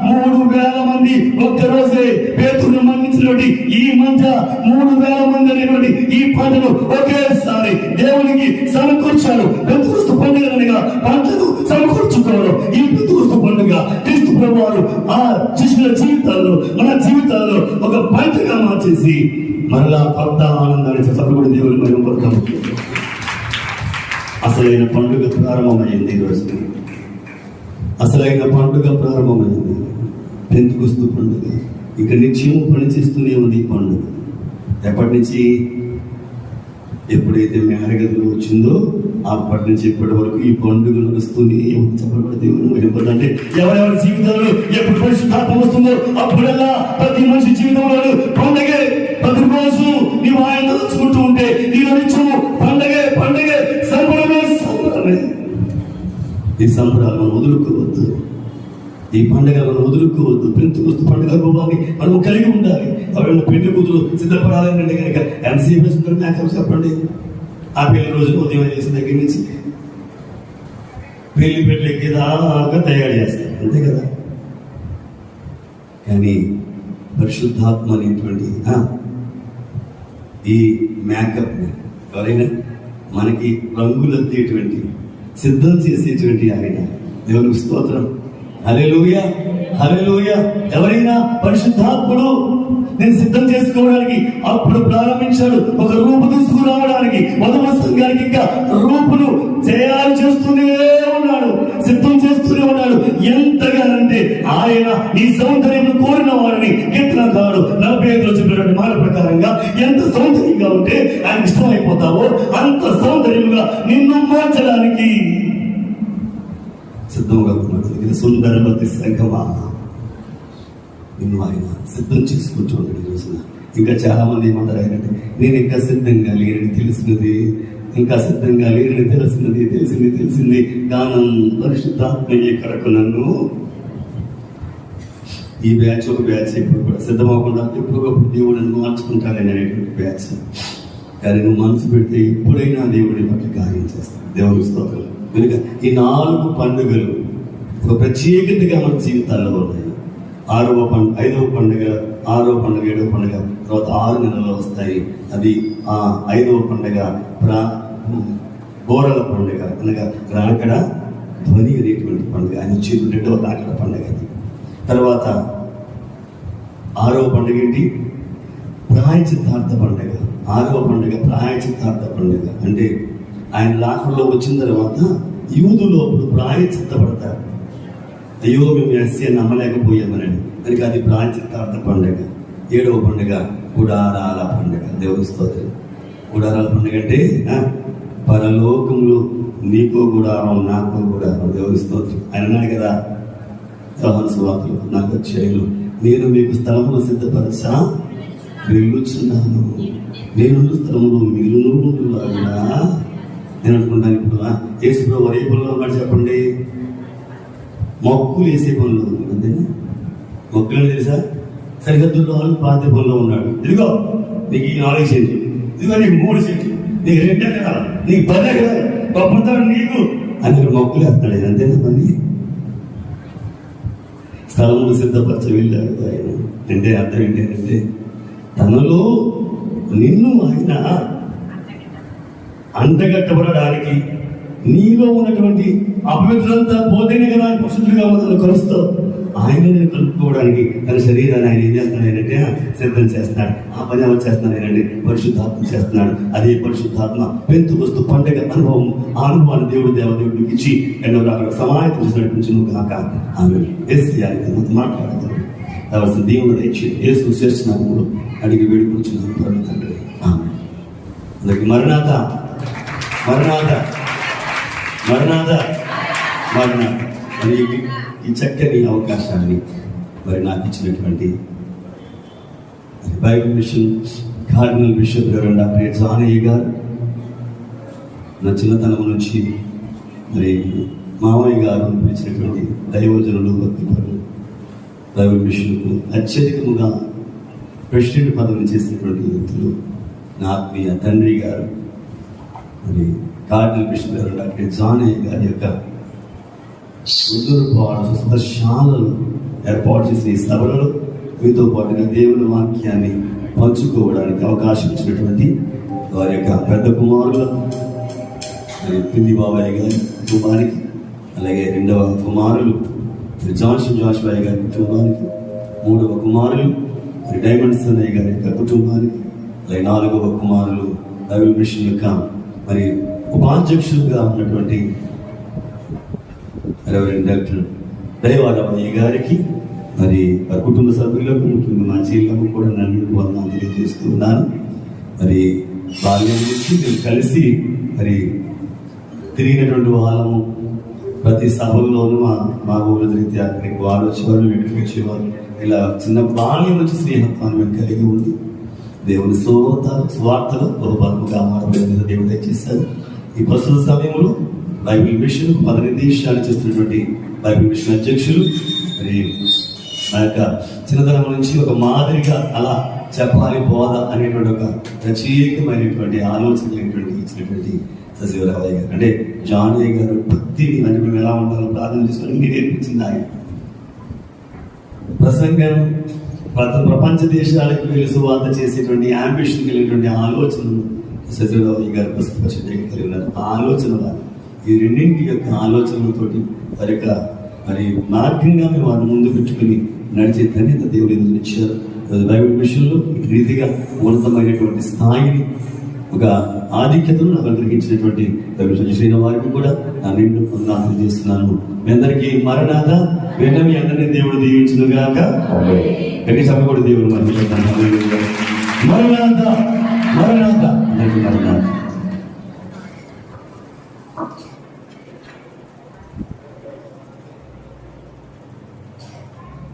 3000 మంది ఒక్కరోజే పేతురును మన్నించినటువంటి ఈ మంట 3000 మంది అనేటువంటి ఈ పంటను ఒకేసారి దేవునికి సమకూర్చాడు. పెంతుకొస్తు పండుగ అనగా పంటను సమకూర్చుకోవడం. ఈ పెంతుకొస్తు పండుగ క్రీస్తు ప్రభువారు ఆ శిష్యుల జీవితాల్లో మన జీవితాల్లో ఒక పంటగా మార్చేసి మరలా కొత్త ఆనందాన్ని చదువుకుని దేవుని మహిమ పడతాము. అసలైన పండుగ ప్రారంభమైంది. ఈరోజు అసలైన పండుగ ప్రారంభమైంది. పెంతుకొస్తు పండుగ ఇక నిత్యం పనిచేస్తూనే ఉంది. ఈ పండుగ ఎప్పటి నుంచి? ఎప్పుడైతే మేడగదిలో వచ్చిందో అప్పటి నుంచి ఇప్పటి వరకు ఈ పండుగ నడుస్తూనే చెప్పబడి దేవుని మహిమ. అంటే ఎవరెవరి జీవితంలో ఎప్పుడు పరిశుద్ధాత్మ వస్తుందో అప్పుడల్లా ప్రతి మనిషి జీవితంలో పండగే. ప్రతిరోజు నీవు ఆయన తలుచుకుంటూ ఉంటే నీలో నిత్యము పండగే పండగే, సంబరమే సంబరమే. ఈ సంబరాలు మనం వదులుకోవద్దు. ఈ పండుగ మనం వదులుకోవద్దు. పెంతుకొస్తు పండుగ రూపాన్ని మనం కలిగి ఉండాలి. ఎవరైనా పెళ్లి కూతురు సిద్ధపడాలంటే కనుక ఎంతసేపు వేసుకుంటారు? మేకప్ చెప్పండి. ఆ పెళ్లి రోజు ఉదయం చేసిన దగ్గర నుంచి పెళ్లి పెట్టలేకి దాకా తయారు చేస్తారు, అంతే కదా. కానీ పరిశుద్ధాత్మ అనేటువంటి ఈ మేకప్ ఎవరైనా మనకి రంగులద్దేటువంటి సిద్ధం చేసేటువంటి ఆయన దేవునికి స్తోత్రం. హల్లెలూయా, హల్లెలూయా. ఎవరైనా పరిశుద్ధాత్ముడు నేను సిద్ధం చేసుకోవడానికి అప్పుడు ప్రారంభించాడు. ఒక రూపు తీసుకురావడానికి మొదటి సంఘానికి ఇంకా రూపును తయారు చేస్తూనే ఉన్నాడు, సిద్ధం చేస్తూనే ఉన్నాడు. ఎంతగానంటే ఆయన నీ సౌందర్యం కోరిన వాడిని కీర్తనకారుడు 45 చెప్పినటువంటి మాట ప్రకారంగా ఎంత సౌందర్యంగా ఉంటే ఆయన ఇష్టమైపోతావో అంత సౌందర్యంగా నిన్ను మార్చడానికి సిద్ధంగా ఉన్నాడు. ఇది సుందరవతి సంఘమా, నిన్ను ఆయన సిద్ధం చేసుకుంటూ ఉన్నాడు. ఈ రోజున ఇంకా చాలా మంది ఏమంటారు ఆయనంటే, నేను ఇంకా సిద్ధంగా లేరని తెలిసినది, ఇంకా సిద్ధంగా లేరని తెలిసింది గానం పరిశుద్ధాత్మ ఎక్కడకు నన్ను. ఈ బ్యాచ్ ఒక బ్యాచ్ ఇప్పుడు కూడా సిద్ధమవకుండా ఎప్పుడొకప్పుడు దేవుడు నన్ను మార్చుకుంటాడని అనేటువంటి బ్యాచ్. కానీ నువ్వు మనసు పెడితే ఎప్పుడైనా దేవుడిని పట్ల కార్యం చేస్తాడు. దేవుని స్తోత్రం. కనుక ఈ 4 పండుగలు ఒక ప్రత్యేకతగా మన జీవితాల్లో ఉన్నాయి. 5వ పండుగ, 6వ పండుగ, 7వ పండుగ, తర్వాత 6 నెలలు వస్తాయి. అది ఆ 5వ పండుగ బోరల పండుగ, అనగా రాకడ ధ్వని అనేటువంటి పండుగ. ఆయన వచ్చి 2వ రాకడ పండుగ. అది తర్వాత 6వ పండుగ ఏంటి? ప్రాయచిత్తార్థ పండుగ. 6వ పండుగ ప్రాయచిత్తార్థ పండుగ. అంటే ఆయన రాకడలో వచ్చిన తర్వాత యూదులు అప్పుడు ప్రాయచిత్తపడతారు. అయ్యో మేము ఎస్సీ నమ్మలేకపోయామనండి. కనుక అది ప్రాయచిత్తార్థ పండుగ. 7వ పండుగ గుడారాల పండుగ. దేవుని స్తోత్రం. గుడారాల పండుగ అంటే పరలోకంలో నీకో గుడారం నాకో గుడారం. దేవుని స్తోత్రం. ఆయన అన్నాడు కదా యోహాను సువార్తలో, నాకు వచ్చేలు నేను మీకు స్థలమును సిద్ధపరచా వెళ్ళుచున్నాను, నేను స్థలములో మీరు ఉండులాగునా. నేను అనుకుంటాను ఇప్పుడు యేసుప్రభు ఏ పనులు ఉన్నాడు చెప్పండి? మొక్కులు వేసే పనులు ఉంది. అంతేనా? మొక్కులు తెలుసా? సరిహద్దుల్లో వాళ్ళు పాతే పనులు ఉన్నాడు. ఇదిగో నీకు ఈ 4 సెంట్లు, ఇదిగో నీకు 3 సెంట్లు, నీకు 2 ఎకరాలు, నీకు 10 ఎకరాలు, గొప్పతాడు నీకు అని మొక్కులు వేస్తాడు. అంతేనా పని? స్థలమును సిద్ధపరచ వెళ్ళాడు ఆయన. అంటే అర్థం ఏంటంటే తనలో నిన్ను ఆయన అంటగట్టబడడానికి, నీలో ఉన్నటువంటి అపవిత్రంతా పోతేనే కదా ఆయన పరిశుద్ధులుగా మొదలు కలుస్తావు. ఆయన నేను కలుపుకోవడానికి తన శరీరాన్ని ఆయన ఏం చేస్తున్నాడు అంటే సిద్ధం చేస్తున్నాడు. ఆ పని ఎవరు చేస్తున్నాడు ఏంటంటే పరిశుద్ధాత్మ చేస్తున్నాడు. అదే పరిశుద్ధాత్మ పెంతుకొస్తూ పండుగ అనుభవం, ఆ అనుభవాన్ని దేవుడికి ఇచ్చి ఎన్నో అక్కడ సమాయత నడిపించి నువ్వు కాక ఆమె వేసేయాలి మాట్లాడుతున్నాడు. కావాల్సిన దేవుడు ఇచ్చి యేసు చేస్తున్నాము అడిగి వేడుకుంటున్నాను పరమ తండ్రి. ఆమె అందరికి మరణాత మరణాత మరణాత మరణాత. మరి ఈ చక్కని అవకాశాన్ని మరి నాకు ఇచ్చినటువంటి బైబిల్ మిషన్ కార్డినల్ బిషప్ గారు డాక్టర్ జానయ్య గారు, నా చిన్నతనం నుంచి మరి మామయ్య గారు పిలిచినటువంటి దైవజనులు, భక్తిపరులు, బైబిల్ మిషన్కు అత్యధికముగా ప్రెసిడెంట్ పదవిని చేసినటువంటి వ్యక్తులు నా ఆత్మీయ తండ్రి గారు, మరి కార్డినల్ బిషప్ గారు డాక్టర్ జానయ్య గారి యొక్క స్వస్థశాలను ఏర్పాటు చేసిన ఈ సభలలో మీతో పాటుగా దేవుని వాక్యాన్ని పంచుకోవడానికి అవకాశం ఇచ్చినటువంటి వారి యొక్క పెద్ద కుమారులకు, పిన్ని బాబాయ్ గారి కుటుంబానికి, అలాగే 2వ కుమారులు జాన్సన్ జాషువాయ్ గారి కుటుంబానికి, 3వ కుమారులు డైమండ్స్ అన్నయ్య గారి యొక్క కుటుంబానికి, అలాగే 4వ కుమారులు బైబిల్ మిషన్ యొక్క మరి ఉపాధ్యక్షులుగా ఉన్నటువంటి రెవరెండ్ డాక్టర్ దైవారామయ్య గారికి, మరి వారి కుటుంబ సభ్యులకు, ముఖ్యంగా మా చెల్లెలకు కూడా నన్ను వందనాలు తెలియజేస్తూ ఉన్నాను. మరి బాల్యం నుంచి మేము కలిసి మరి తిరిగినటువంటి వాళ్ళము. ప్రతి సభల్లోనూ మా ఊరు రీత్యా అక్కడికి వారు వచ్చేవారు, వీటికి వచ్చేవారు. ఇలా చిన్న బాల్యం నుంచి స్నేహత్వాన్ని మేము కలిగి ఉంది. దేవుని స్వార్థలో బహుబలముగా మారబడిన దేవుడు దయచేశారు. ఈ ప్రస్తుత సమయంలో బైబిల్ మిషన్ పదనిర్దేశాలు చేస్తున్నటువంటి బైబిల్ మిషన్ అధ్యక్షులు, మరి నా యొక్క చిన్నతనం నుంచి ఒక మాదిరిగా అలా చెప్పాలి బోధ అనేటువంటి ఒక ప్రత్యేకమైనటువంటి ఆలోచన ఇచ్చినటువంటి సశివరావయ్య గారు, అంటే జానయ్య గారు భక్తిని అంటే మేము ఎలా ఉండాలో ప్రార్థన చేసుకొని నేర్పించింది ఆయన. ప్రసంగం ప్రపంచ దేశాలకు వెళ్ళి సువార్త చేసేటువంటి యాంబిషన్ కలిగినటువంటి ఆలోచనలు సశివరావయ్య గారు పుస్తకం కలిగి ఉన్నారు. ఆ ఆలోచన ఈ రెండింటి యొక్క ఆలోచనలతోటి వారి యొక్క మరి మార్గంగా మేము వారిని ముందు పెట్టుకుని నడిచే ధన్యత దేవుడు ఎందుకు ఇచ్చారు. బైబిల్ విషయంలో ఈ రీతిగా ఉన్నతమైనటువంటి స్థాయిని, ఒక ఆధిక్యతను నాకు అనుగ్రహించినటువంటి బైబిల్ చదివిన వారికి కూడా నా నిండు వందనాలు చేస్తున్నాను. మీ అందరికీ మరణాత వెన్న మీ అందరినీ దేవుడు దీవించును గాక. కూడా దేవుడు మరణాత మరణాత అందరికీ మరణాత.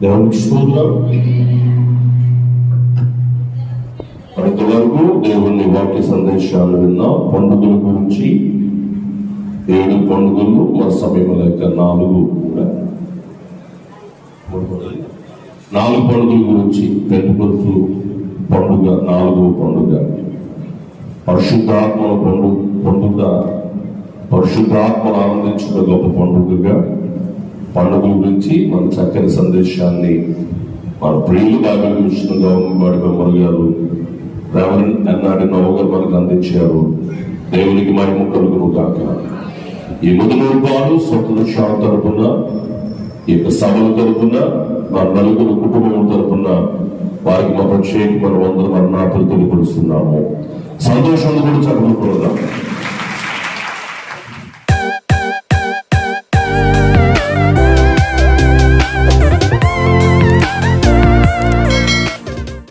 దేవునికి స్తోత్రం. ఇంతవరకు దేవుని వాక్య సందేశాలు విన్నాం. పండుగల గురించి 7 పండుగలు, మన సమయం లేక 4 పండుగల గురించి. పెంటెకొస్తు పండుగ 4వ పండుగ, పరిశుద్ధాత్మల పండుగ, పరిశుద్ధాత్మను ఆనందించిన గొప్ప పండుగగా పండుగల గురించి మన చక్కని సందేశాన్ని మన ప్రియులు బైబిల్ మిషన్ గవర్నమెంట్ మెంబర్ గారు రెవరెండ్ ఎన్నాడి నవ్వు గారు మనకు అందించారు. దేవునికి మహిమ కలుగును కాక. ఈ ముదునూరుపాలు స్వతంత్ర తరపున, ఈ యొక్క సభల తరపున, మన నలుగురు కుటుంబం తరపున వారికి మా ప్రత్యేకమైన వందల మరణాలు తెలియపరుస్తున్నాము. సంతోషంగా కూడా చదువుకోదాం.